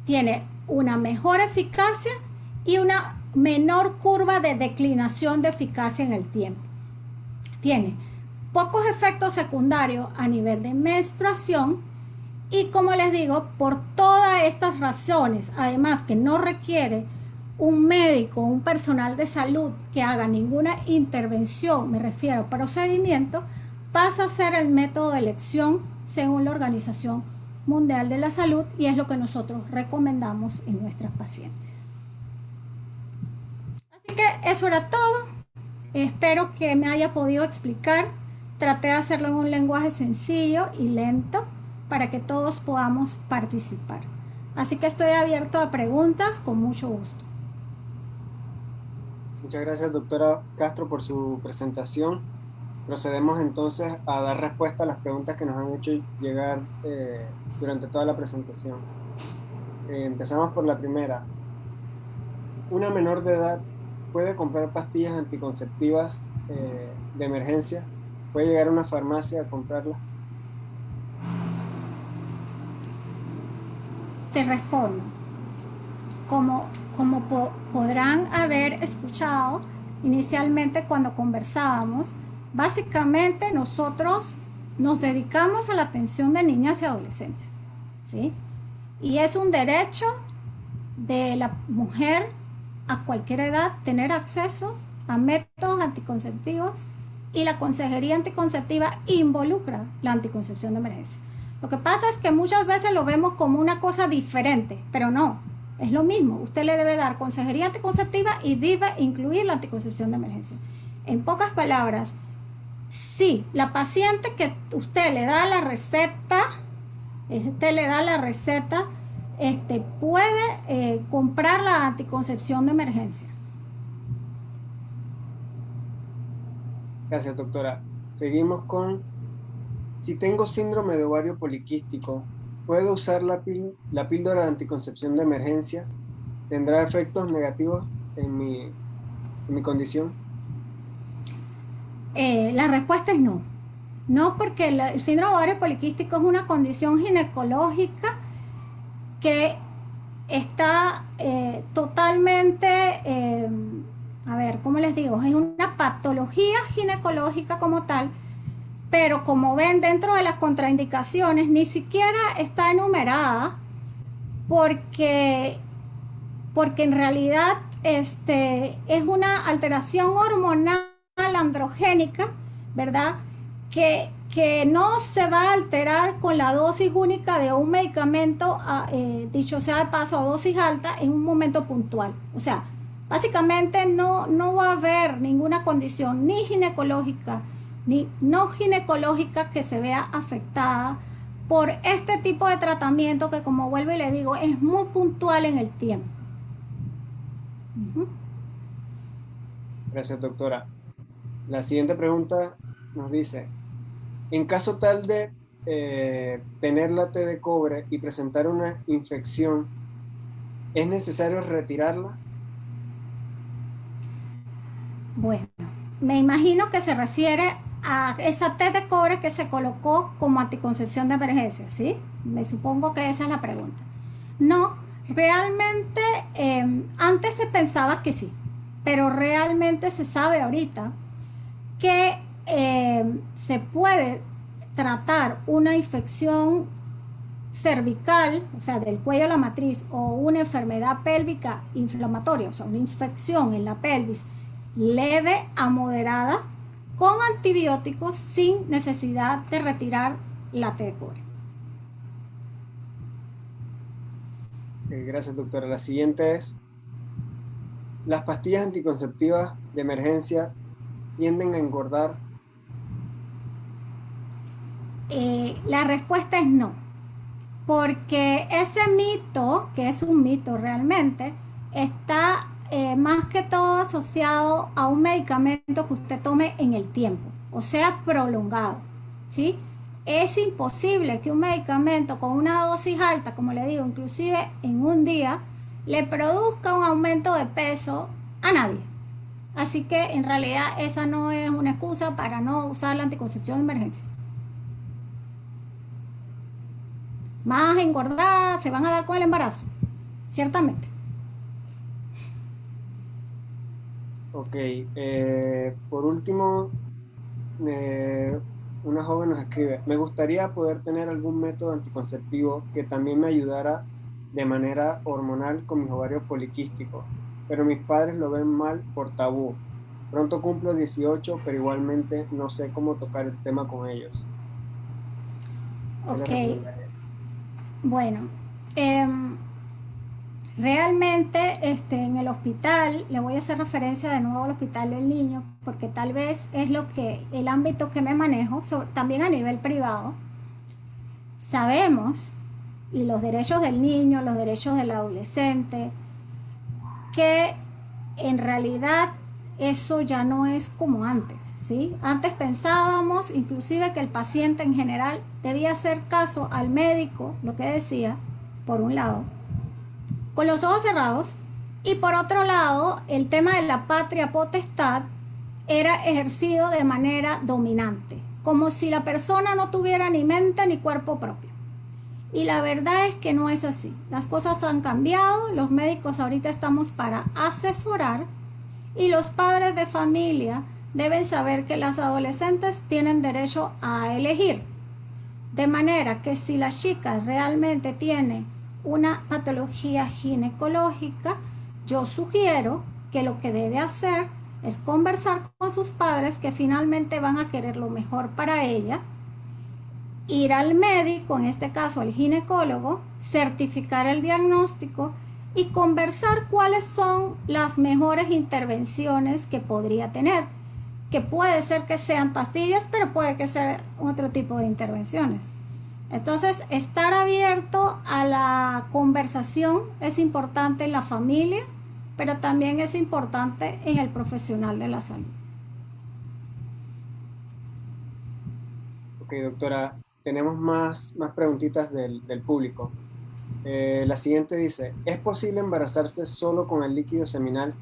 tiene una mejor eficacia y una menor curva de declinación de eficacia en el tiempo. Tiene pocos efectos secundarios a nivel de menstruación y, como les digo, por todas estas razones, además que no requiere un médico, un personal de salud que haga ninguna intervención, me refiero a procedimiento, pasa a ser el método de elección según la Organización Mundial de la Salud y es lo que nosotros recomendamos en nuestras pacientes. Así que eso era todo. Espero que me haya podido explicar. Traté de hacerlo en un lenguaje sencillo y lento para que todos podamos participar. Así que estoy abierto a preguntas con mucho gusto. Muchas gracias, doctora Castro, por su presentación. Procedemos entonces a dar respuesta a las preguntas que nos han hecho llegar durante toda la presentación. Empezamos por la primera. ¿Una menor de edad puede comprar pastillas anticonceptivas de emergencia? ¿Puede llegar a una farmacia a comprarlas? Te respondo. Como podrán haber escuchado inicialmente cuando conversábamos, básicamente nosotros nos dedicamos a la atención de niñas y adolescentes, ¿sí? Y es un derecho de la mujer a cualquier edad tener acceso a métodos anticonceptivos y la consejería anticonceptiva involucra la anticoncepción de emergencia. Lo que pasa es que muchas veces lo vemos como una cosa diferente, pero no, es lo mismo. Usted le debe dar consejería anticonceptiva y debe incluir la anticoncepción de emergencia. En pocas palabras, si la paciente que usted le da la receta le da la receta, puede comprar la anticoncepción de emergencia. Gracias, doctora. Seguimos con, si tengo síndrome de ovario poliquístico, ¿puedo usar la píldora de anticoncepción de emergencia? ¿Tendrá efectos negativos en mi condición? La respuesta es no. No, porque el síndrome de ovario poliquístico es una condición ginecológica que está totalmente, a ver, ¿cómo les digo? Es una patología ginecológica como tal, pero como ven, dentro de las contraindicaciones ni siquiera está enumerada porque en realidad es una alteración hormonal androgénica, ¿verdad? Que no se va a alterar con la dosis única de un medicamento, dicho sea de paso, a dosis alta en un momento puntual. O sea, básicamente no va a haber ninguna condición ni ginecológica ni no ginecológica que se vea afectada por este tipo de tratamiento que, como vuelvo y le digo, es muy puntual en el tiempo. Gracias, doctora. La siguiente pregunta nos dice, en caso tal de tener la T de cobre y presentar una infección, ¿es necesario retirarla? Bueno, me imagino que se refiere a esa T de cobre que se colocó como anticoncepción de emergencia, ¿sí? Me supongo que esa es la pregunta. No, realmente antes se pensaba que sí, pero realmente se sabe ahorita que se puede tratar una infección cervical, o sea, del cuello a la matriz, o una enfermedad pélvica inflamatoria, o sea, una infección en la pelvis leve a moderada con antibióticos sin necesidad de retirar la T de cobre. Gracias, doctora. La siguiente es, ¿las pastillas anticonceptivas de emergencia tienden a engordar? La respuesta es no, porque ese mito, que es un mito realmente, está más que todo asociado a un medicamento que usted tome en el tiempo, o sea, prolongado, ¿sí? Es imposible que un medicamento con una dosis alta, como le digo, inclusive en un día, le produzca un aumento de peso a nadie. Así que en realidad esa no es una excusa para no usar la anticoncepción de emergencia. Más engordadas se van a dar con el embarazo, ciertamente. Ok, por último, una joven nos escribe, me gustaría poder tener algún método anticonceptivo que también me ayudara de manera hormonal con mis ovarios poliquísticos, pero mis padres lo ven mal por tabú. Pronto cumplo 18, pero igualmente no sé cómo tocar el tema con ellos. Ok, bueno, realmente en el hospital, le voy a hacer referencia de nuevo al hospital del niño, porque tal vez es el ámbito que me manejo, también a nivel privado. Sabemos, y los derechos del niño, los derechos del adolescente, que en realidad eso ya no es como antes, ¿sí? Antes pensábamos inclusive que el paciente en general debía hacer caso al médico, lo que decía, por un lado, con los ojos cerrados, y por otro lado, el tema de la patria potestad era ejercido de manera dominante, como si la persona no tuviera ni mente ni cuerpo propio. Y la verdad es que no es así. Las cosas han cambiado, los médicos ahorita estamos para asesorar y los padres de familia deben saber que las adolescentes tienen derecho a elegir. De manera que si la chica realmente tiene una patología ginecológica, yo sugiero que lo que debe hacer es conversar con sus padres que finalmente van a querer lo mejor para ella, ir al médico, en este caso al ginecólogo, certificar el diagnóstico y conversar cuáles son las mejores intervenciones que podría tener, que puede ser que sean pastillas, pero puede que sea otro tipo de intervenciones. Entonces, estar abierto a la conversación es importante en la familia, pero también es importante en el profesional de la salud. Ok, doctora, tenemos más preguntitas del público. La siguiente dice, ¿es posible embarazarse solo con el líquido seminal?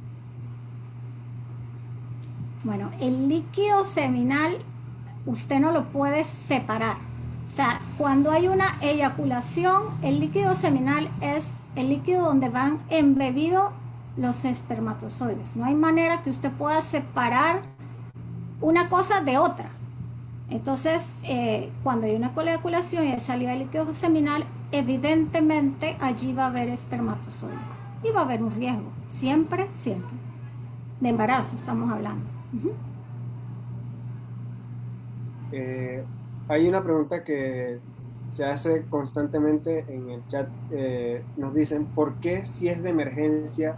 Bueno, el líquido seminal usted no lo puede separar. O sea, cuando hay una eyaculación, el líquido seminal es el líquido donde van embebidos los espermatozoides. No hay manera que usted pueda separar una cosa de otra. Entonces, cuando hay una eyaculación y hay salida de líquido seminal, evidentemente allí va a haber espermatozoides y va a haber un riesgo, siempre, siempre. De embarazo estamos hablando. Hay una pregunta que se hace constantemente en el chat. Nos dicen, ¿por qué si es de emergencia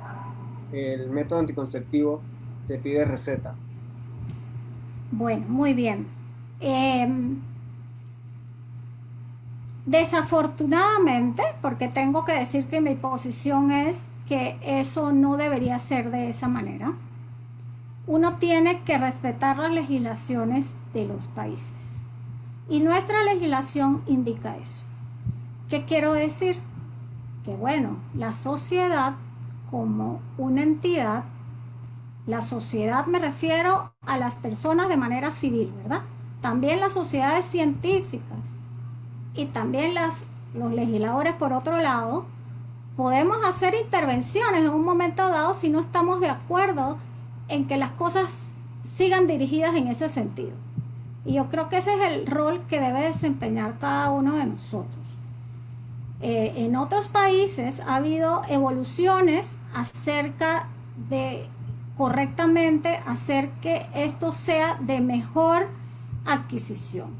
el método anticonceptivo se pide receta? Bueno, muy bien. Desafortunadamente, porque tengo que decir que mi posición es que eso no debería ser de esa manera, uno tiene que respetar las legislaciones de los países. Y nuestra legislación indica eso. ¿Qué quiero decir? Que bueno, la sociedad como una entidad, la sociedad me refiero a las personas de manera civil, ¿verdad? También las sociedades científicas y también los legisladores por otro lado, podemos hacer intervenciones en un momento dado si no estamos de acuerdo en que las cosas sigan dirigidas en ese sentido. Y yo creo que ese es el rol que debe desempeñar cada uno de nosotros. En otros países ha habido evoluciones acerca de correctamente hacer que esto sea de mejor adquisición.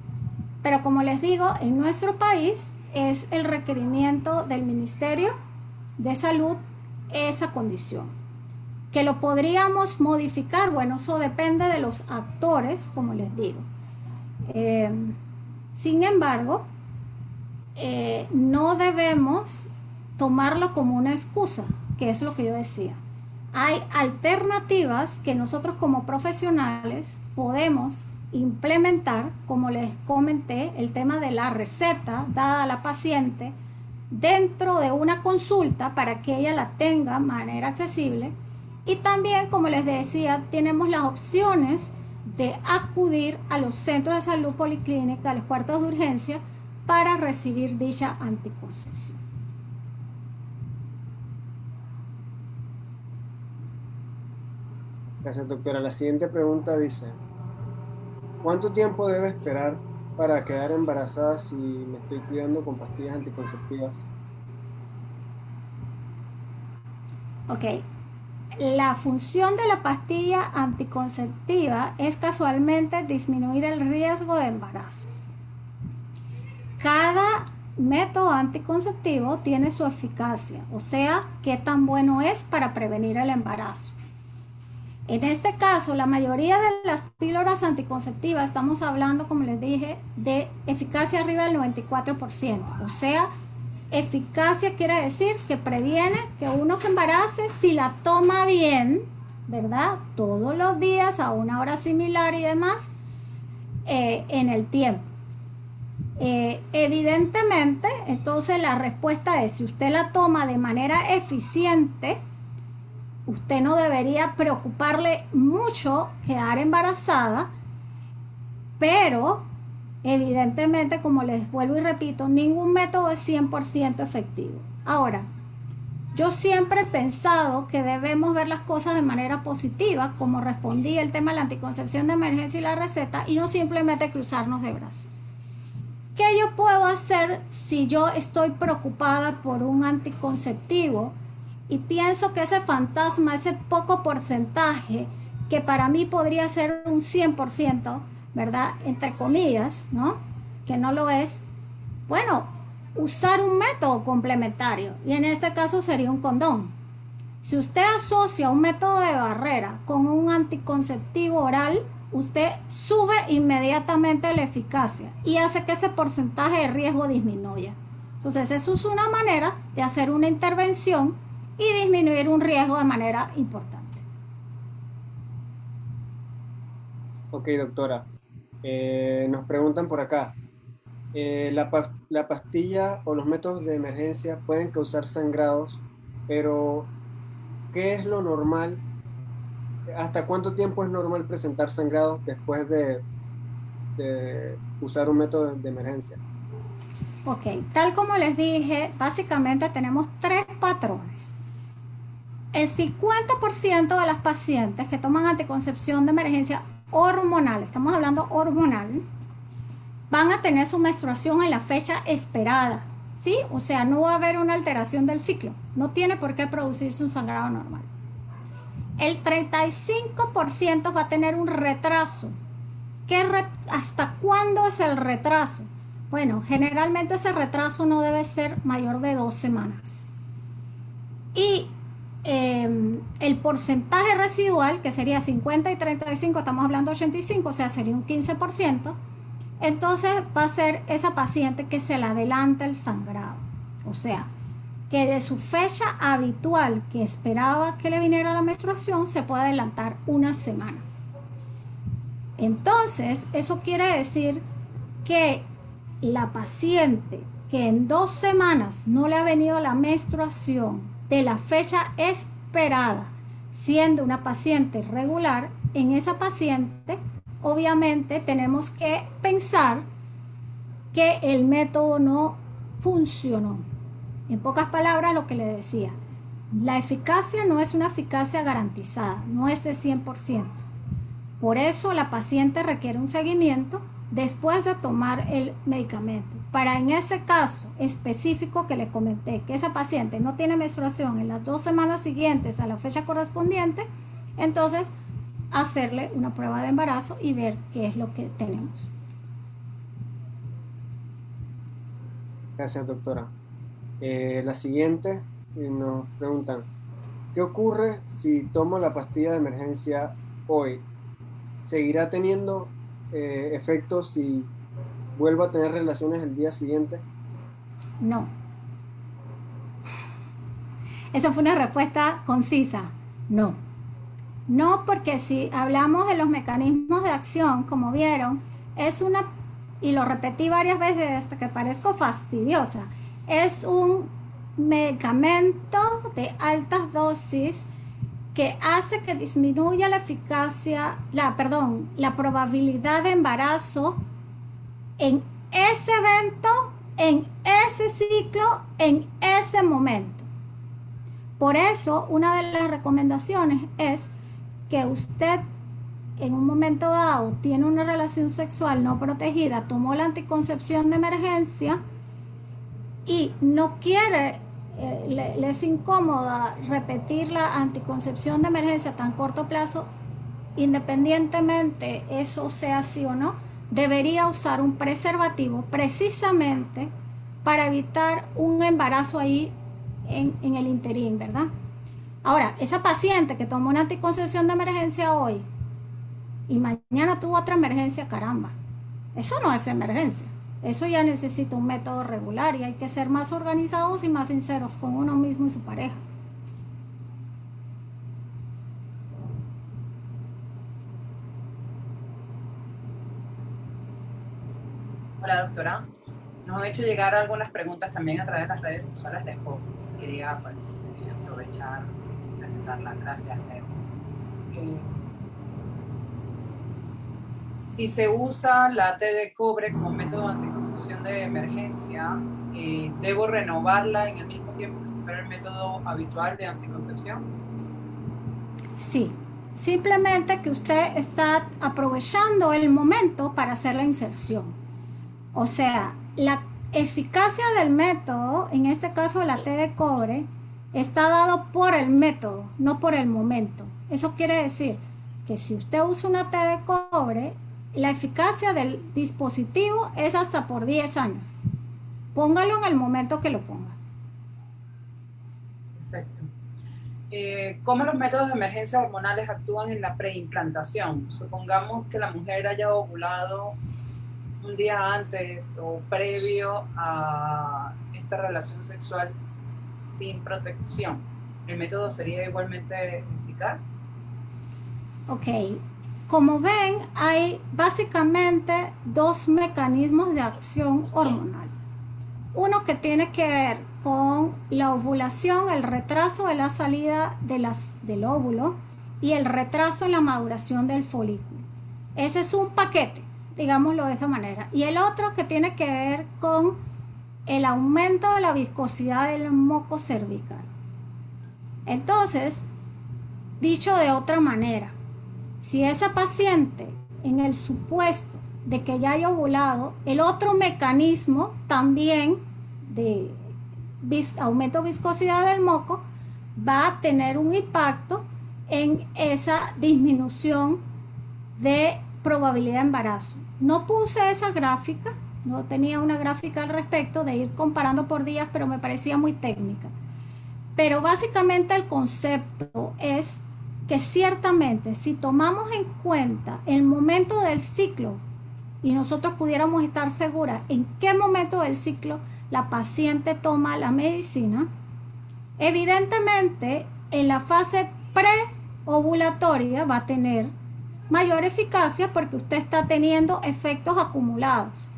Pero como les digo, en nuestro país es el requerimiento del Ministerio de Salud esa condición. Que lo podríamos modificar, bueno, eso depende de los actores, como les digo. Sin embargo, no debemos tomarlo como una excusa, que es lo que yo decía. Hay alternativas que nosotros como profesionales podemos implementar, como les comenté, el tema de la receta dada a la paciente dentro de una consulta para que ella la tenga de manera accesible. Y también, como les decía, tenemos las opciones de acudir a los centros de salud policlínica, a los cuartos de urgencia, para recibir dicha anticoncepción. Gracias, doctora. La siguiente pregunta dice, ¿cuánto tiempo debe esperar para quedar embarazada si me estoy cuidando con pastillas anticonceptivas? Ok. La función de la pastilla anticonceptiva es casualmente disminuir el riesgo de embarazo. Cada método anticonceptivo tiene su eficacia, o sea, qué tan bueno es para prevenir el embarazo. En este caso, la mayoría de las píldoras anticonceptivas, estamos hablando, como les dije, de eficacia arriba del 94%, o sea, eficacia quiere decir que previene que uno se embarace si la toma bien, ¿verdad? Todos los días a una hora similar y demás, en el tiempo. Evidentemente, entonces la respuesta es, si usted la toma de manera eficiente, usted no debería preocuparle mucho quedar embarazada, pero evidentemente, como les vuelvo y repito, ningún método es 100% efectivo. Ahora, yo siempre he pensado que debemos ver las cosas de manera positiva, como respondí el tema de la anticoncepción de emergencia y la receta, y no simplemente cruzarnos de brazos. ¿Qué yo puedo hacer si yo estoy preocupada por un anticonceptivo y pienso que ese fantasma, ese poco porcentaje, que para mí podría ser un 100%, ¿verdad? Entre comillas, ¿no? Que no lo es. Bueno, usar un método complementario, y en este caso sería un condón. Si usted asocia un método de barrera con un anticonceptivo oral, usted sube inmediatamente la eficacia y hace que ese porcentaje de riesgo disminuya. Entonces, eso es una manera de hacer una intervención y disminuir un riesgo de manera importante. Ok, doctora. Nos preguntan por acá. La pastilla o los métodos de emergencia pueden causar sangrados, pero ¿qué es lo normal? ¿Hasta cuánto tiempo es normal presentar sangrados después de usar un método de emergencia? Ok, tal como les dije, básicamente tenemos 3 patrones. El 50% de las pacientes que toman anticoncepción de emergencia hormonal, estamos hablando hormonal, van a tener su menstruación en la fecha esperada, ¿sí? O sea, no va a haber una alteración del ciclo, no tiene por qué producirse un sangrado normal. El 35% va a tener un retraso. ¿Hasta cuándo es el retraso? Bueno, generalmente ese retraso no debe ser mayor de 2 semanas. Y el porcentaje residual, que sería 50 y 35, estamos hablando de 85, o sea, sería un 15%, entonces va a ser esa paciente que se le adelanta el sangrado. O sea, que de su fecha habitual que esperaba que le viniera la menstruación, se puede adelantar una semana. Entonces, eso quiere decir que la paciente que en 2 semanas no le ha venido la menstruación de la fecha esperada, siendo una paciente regular, en esa paciente obviamente tenemos que pensar que el método no funcionó. En pocas palabras, lo que le decía, la eficacia no es una eficacia garantizada, no es de 100%. Por eso la paciente requiere un seguimiento después de tomar el medicamento. Para en ese caso específico que le comenté, que esa paciente no tiene menstruación en las 2 semanas siguientes a la fecha correspondiente, entonces hacerle una prueba de embarazo y ver qué es lo que tenemos. Gracias, doctora. La siguiente, nos preguntan, ¿qué ocurre si tomo la pastilla de emergencia hoy? ¿Seguirá teniendo efectos si vuelvo a tener relaciones el día siguiente? No. Esa fue una respuesta concisa. No. No, porque si hablamos de los mecanismos de acción, como vieron, es una, y lo repetí varias veces hasta que parezco fastidiosa, es un medicamento de altas dosis que hace que disminuya la eficacia, la probabilidad de embarazo en ese evento, en ese ciclo, en ese momento. Por eso, una de las recomendaciones es que usted en un momento dado tiene una relación sexual no protegida, tomó la anticoncepción de emergencia y no quiere, le es incómoda repetir la anticoncepción de emergencia a tan corto plazo, independientemente eso sea así o no, debería usar un preservativo precisamente para evitar un embarazo ahí en el interín, ¿verdad? Ahora, esa paciente que tomó una anticoncepción de emergencia hoy y mañana tuvo otra emergencia, caramba, eso no es emergencia. Eso ya necesita un método regular y hay que ser más organizados y más sinceros con uno mismo y su pareja. Hola, doctora. Nos han hecho llegar algunas preguntas también a través de las redes sociales de Spock. Quería pues aprovechar y presentarlas. Gracias, Leo. Si se usa la T de cobre como método de anticoncepción de emergencia, ¿debo renovarla en el mismo tiempo que si fuera el método habitual de anticoncepción? Sí, simplemente que usted está aprovechando el momento para hacer la inserción. O sea, la eficacia del método, en este caso la T de cobre, está dado por el método, no por el momento. Eso quiere decir que si usted usa una T de cobre, la eficacia del dispositivo es hasta por 10 años. Póngalo en el momento que lo ponga. Perfecto. ¿Cómo los métodos de emergencia hormonales actúan en la preimplantación? Supongamos que la mujer haya ovulado un día antes o previo a esta relación sexual sin protección. ¿El método sería igualmente eficaz? Ok, como ven, hay básicamente dos mecanismos de acción hormonal. Uno que tiene que ver con la ovulación, el retraso de la salida del óvulo y el retraso en la maduración del folículo. Ese es un paquete, digámoslo de esa manera. Y el otro que tiene que ver con el aumento de la viscosidad del moco cervical. Entonces, dicho de otra manera, si esa paciente, en el supuesto de que ya haya ovulado, el otro mecanismo también de aumento de viscosidad del moco va a tener un impacto en esa disminución de probabilidad de embarazo. No puse esa gráfica, no tenía una gráfica al respecto de ir comparando por días, pero me parecía muy técnica. Pero básicamente el concepto es que ciertamente si tomamos en cuenta el momento del ciclo y nosotros pudiéramos estar seguras en qué momento del ciclo la paciente toma la medicina, evidentemente en la fase preovulatoria va a tener mayor eficacia porque usted está teniendo efectos acumulados,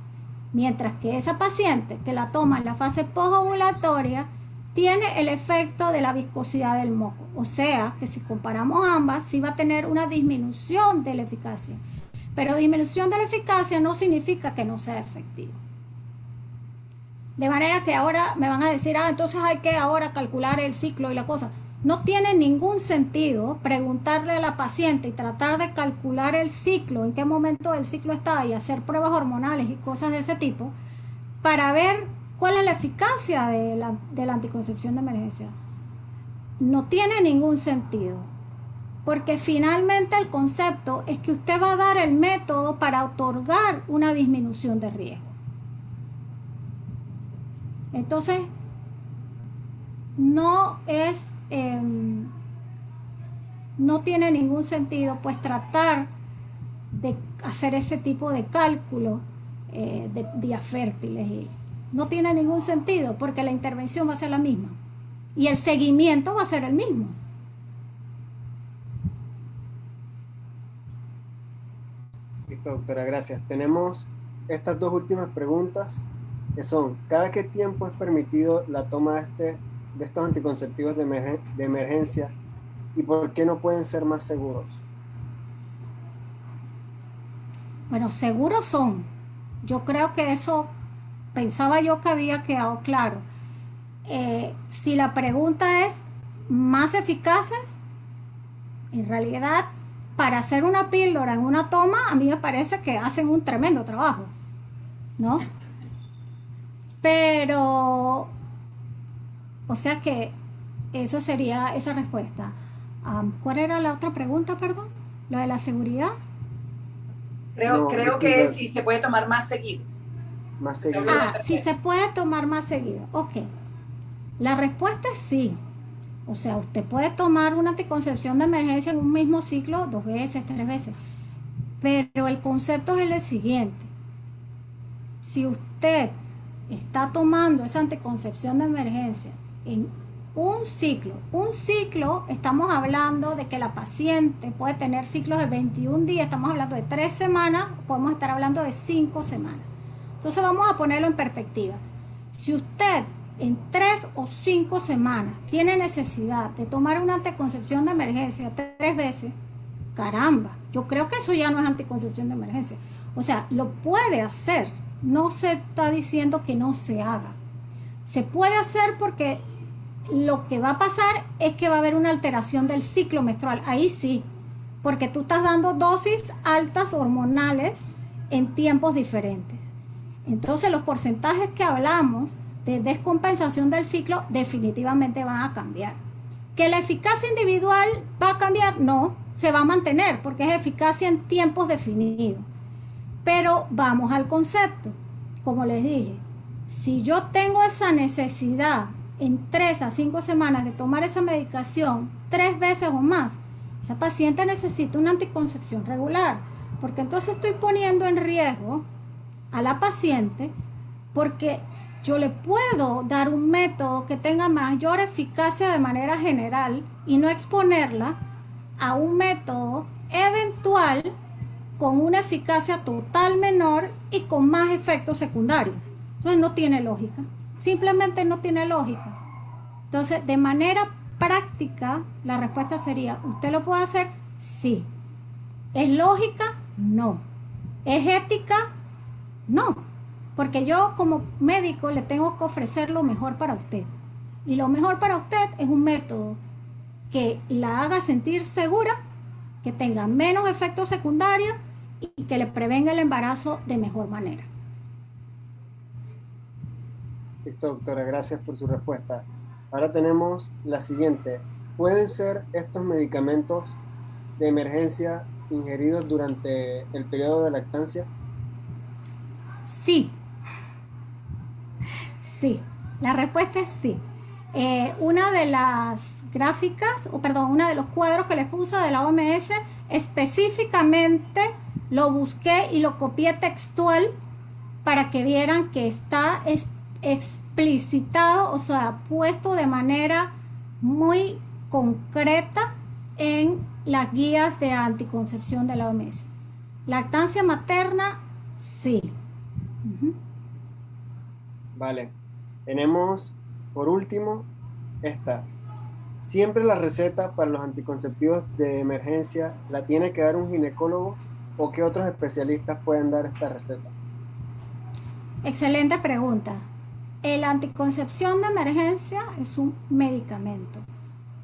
mientras que esa paciente que la toma en la fase posovulatoria tiene el efecto de la viscosidad del moco. O sea, que si comparamos ambas, sí va a tener una disminución de la eficacia. Pero disminución de la eficacia no significa que no sea efectivo. De manera que ahora me van a decir, entonces hay que ahora calcular el ciclo y la cosa. No tiene ningún sentido preguntarle a la paciente y tratar de calcular el ciclo, en qué momento del ciclo está, y hacer pruebas hormonales y cosas de ese tipo, para ver cuál es la eficacia de la anticoncepción de emergencia. No tiene ningún sentido, porque finalmente el concepto es que usted va a dar el método para otorgar una disminución de riesgo. Entonces, no tiene ningún sentido pues tratar de hacer ese tipo de cálculo de días fértiles. No tiene ningún sentido porque la intervención va a ser la misma y el seguimiento va a ser el mismo. Listo, doctora, gracias. Tenemos estas dos últimas preguntas que son, ¿cada qué tiempo es permitido la toma de estos anticonceptivos de emergencia y por qué no pueden ser más seguros? Bueno, seguros son. Yo creo que eso pensaba yo que había quedado claro. Si la pregunta es más eficaces, en realidad para hacer una píldora en una toma a mí me parece que hacen un tremendo trabajo, ¿no? Pero, o sea que esa sería esa respuesta. ¿Cuál era la otra pregunta, perdón? ¿Lo de la seguridad? Creo que sí se puede tomar más seguido. Más seguido. Si se puede tomar más seguido. Ok. La respuesta es sí. O sea, usted puede tomar una anticoncepción de emergencia en un mismo ciclo 2 veces, 3 veces. Pero el concepto es el siguiente. Si usted está tomando esa anticoncepción de emergencia en un ciclo, estamos hablando de que la paciente puede tener ciclos de 21 días, estamos hablando de 3 semanas, podemos estar hablando de 5 semanas. Entonces vamos a ponerlo en perspectiva. Si usted en 3 o 5 semanas tiene necesidad de tomar una anticoncepción de emergencia 3 veces, caramba, yo creo que eso ya no es anticoncepción de emergencia. O sea, lo puede hacer, no se está diciendo que no se haga. Se puede hacer porque lo que va a pasar es que va a haber una alteración del ciclo menstrual, ahí sí, porque tú estás dando dosis altas hormonales en tiempos diferentes. Entonces los porcentajes que hablamos de descompensación del ciclo definitivamente van a cambiar. ¿Que la eficacia individual va a cambiar? No, se va a mantener porque es eficacia en tiempos definidos. Pero vamos al concepto. Como les dije, si yo tengo esa necesidad en 3 a 5 semanas de tomar esa medicación 3 veces o más, esa paciente necesita una anticoncepción regular, porque entonces estoy poniendo en riesgo a la paciente, porque yo le puedo dar un método que tenga mayor eficacia de manera general y no exponerla a un método eventual con una eficacia total menor y con más efectos secundarios. Entonces no tiene lógica, simplemente no tiene lógica. Entonces, de manera práctica, la respuesta sería, ¿usted lo puede hacer? Sí. ¿Es lógica? No. ¿Es ética? No. Porque yo como médico le tengo que ofrecer lo mejor para usted. Y lo mejor para usted es un método que la haga sentir segura, que tenga menos efectos secundarios y que le prevenga el embarazo de mejor manera. Perfecto, doctora, gracias por su respuesta. Ahora tenemos la siguiente. ¿Pueden ser estos medicamentos de emergencia ingeridos durante el periodo de lactancia? Sí. Sí. La respuesta es sí. Una de las gráficas, una de los cuadros que les puse de la OMS, específicamente lo busqué y lo copié textual para que vieran que está explicitado, o sea, puesto de manera muy concreta en las guías de anticoncepción de la OMS. Lactancia materna, sí. Vale. Tenemos, por último, esta. ¿Siempre la receta para los anticonceptivos de emergencia la tiene que dar un ginecólogo o qué otros especialistas pueden dar esta receta? Excelente pregunta. La anticoncepción de emergencia es un medicamento.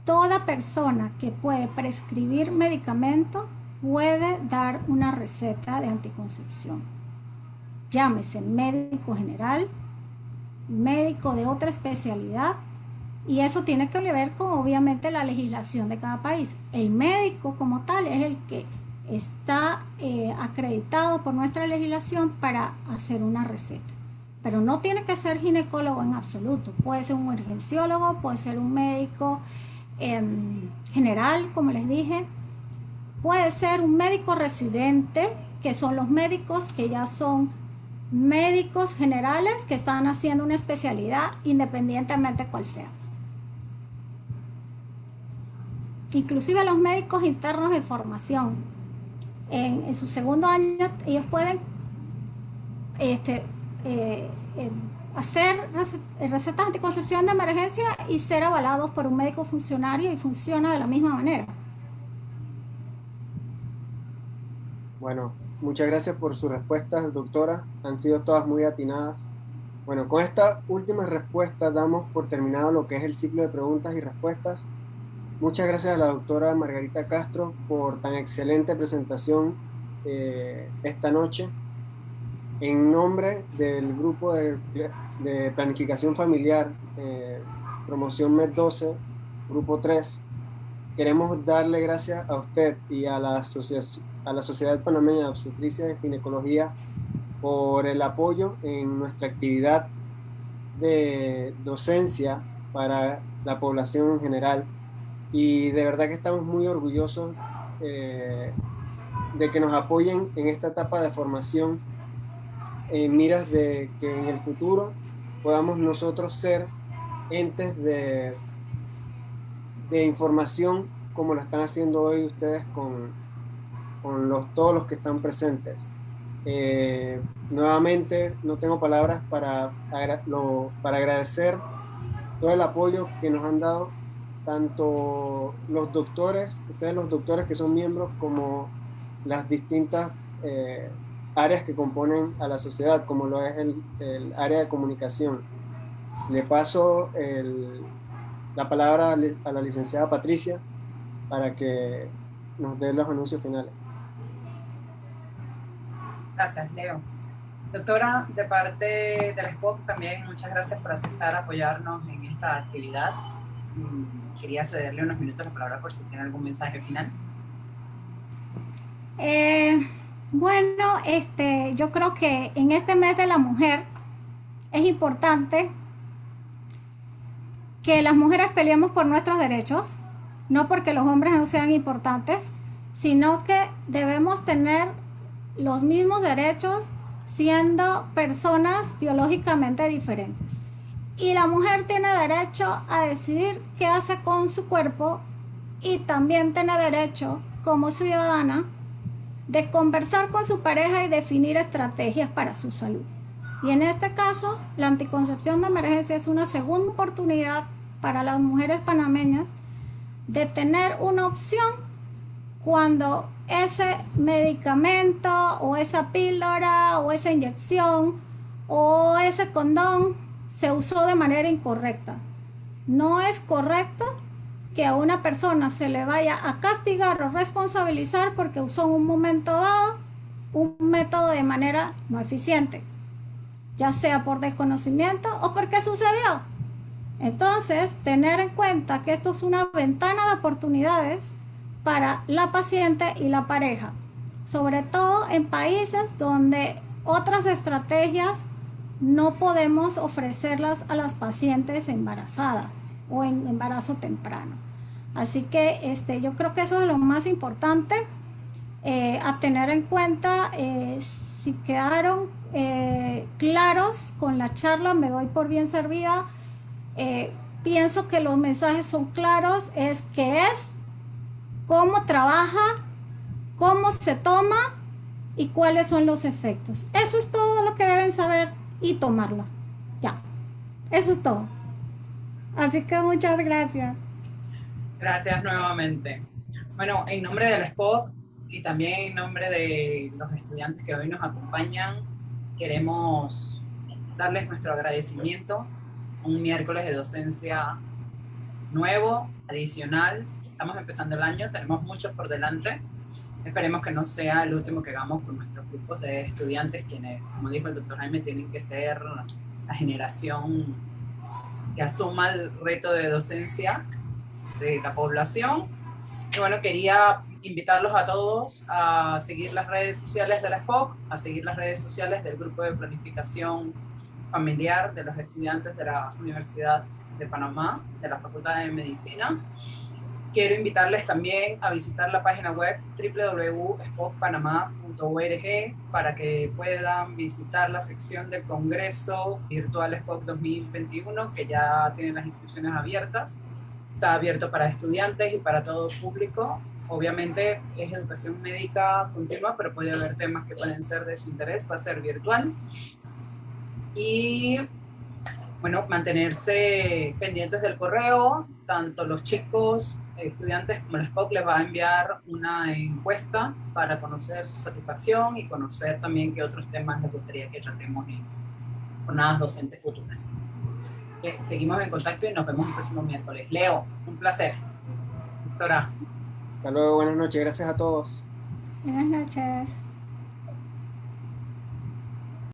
Toda persona que puede prescribir medicamento puede dar una receta de anticoncepción. Llámese médico general, médico de otra especialidad, y eso tiene que ver con obviamente la legislación de cada país. El médico como tal es el que está acreditado por nuestra legislación para hacer una receta, pero no tiene que ser ginecólogo en absoluto. Puede ser un urgenciólogo, puede ser un médico general, como les dije, puede ser un médico residente, que son los médicos que ya son médicos generales que están haciendo una especialidad independientemente cuál sea. Inclusive los médicos internos de formación, en su segundo año ellos pueden hacer recetas de anticoncepción de emergencia y ser avalados por un médico funcionario, y funciona de la misma manera. Bueno, muchas gracias por sus respuestas, doctora. Han sido todas muy atinadas. Bueno, con esta última respuesta damos por terminado lo que es el ciclo de preguntas y respuestas. Muchas gracias a la doctora Margarita Castro por tan excelente presentación esta noche. En nombre del grupo de planificación familiar, promoción MED 12, grupo 3, queremos darle gracias a usted y a la Sociedad Panameña de Obstetricia y Ginecología por el apoyo en nuestra actividad de docencia para la población en general, y de verdad que estamos muy orgullosos de que nos apoyen en esta etapa de formación en miras de que en el futuro podamos nosotros ser entes de información como lo están haciendo hoy ustedes con todos los que están presentes. Nuevamente no tengo palabras para agradecer todo el apoyo que nos han dado tanto los doctores, ustedes los doctores que son miembros, como las distintas áreas que componen a la sociedad, como lo es el área de comunicación. Le paso la palabra a la licenciada Patricia para que nos dé los anuncios finales. Gracias, Leo. Doctora, de parte del SPOC también muchas gracias por aceptar apoyarnos en esta actividad. Quería cederle unos minutos la palabra por si tiene algún mensaje final. Bueno, yo creo que en este mes de la mujer es importante que las mujeres peleemos por nuestros derechos, no porque los hombres no sean importantes, sino que debemos tener los mismos derechos siendo personas biológicamente diferentes. Y la mujer tiene derecho a decidir qué hace con su cuerpo y también tiene derecho, como ciudadana, de conversar con su pareja y definir estrategias para su salud. Y en este caso, la anticoncepción de emergencia es una segunda oportunidad para las mujeres panameñas de tener una opción cuando ese medicamento o esa píldora o esa inyección o ese condón se usó de manera incorrecta. No es correcto que a una persona se le vaya a castigar o responsabilizar porque usó en un momento dado un método de manera no eficiente, ya sea por desconocimiento o porque sucedió. Entonces, tener en cuenta que esto es una ventana de oportunidades para la paciente y la pareja, sobre todo en países donde otras estrategias no podemos ofrecerlas a las pacientes embarazadas o en embarazo temprano. Así que yo creo que eso es lo más importante a tener en cuenta. Si quedaron claros con la charla, me doy por bien servida. Pienso que los mensajes son claros, es qué es, cómo trabaja, cómo se toma y cuáles son los efectos. Eso es todo lo que deben saber y tomarla. Ya, eso es todo. Así que muchas gracias. Gracias nuevamente. Bueno, en nombre del SPOC y también en nombre de los estudiantes que hoy nos acompañan, queremos darles nuestro agradecimiento. Un miércoles de docencia nuevo, adicional. Estamos empezando el año, tenemos muchos por delante. Esperemos que no sea el último que hagamos con nuestros grupos de estudiantes, quienes, como dijo el doctor Jaime, tienen que ser la generación que asuma el reto de docencia de la población. Y bueno, quería invitarlos a todos a seguir las redes sociales de la SPOC, a seguir las redes sociales del Grupo de Planificación Familiar de los estudiantes de la Universidad de Panamá, de la Facultad de Medicina. Quiero invitarles también a visitar la página web www.spocpanamá.org para que puedan visitar la sección del Congreso Virtual SPOC 2021, que ya tiene las inscripciones abiertas. Está abierto para estudiantes y para todo público. Obviamente es educación médica continua, pero puede haber temas que pueden ser de su interés. Va a ser virtual. Y bueno, mantenerse pendientes del correo. Tanto los chicos, estudiantes como el SPOC les va a enviar una encuesta para conocer su satisfacción y conocer también qué otros temas les gustaría que tratemos en jornadas docentes futuras. Seguimos en contacto y nos vemos el próximo miércoles. Leo, un placer. Doctora. Hasta luego, buenas noches, gracias a todos. Buenas noches.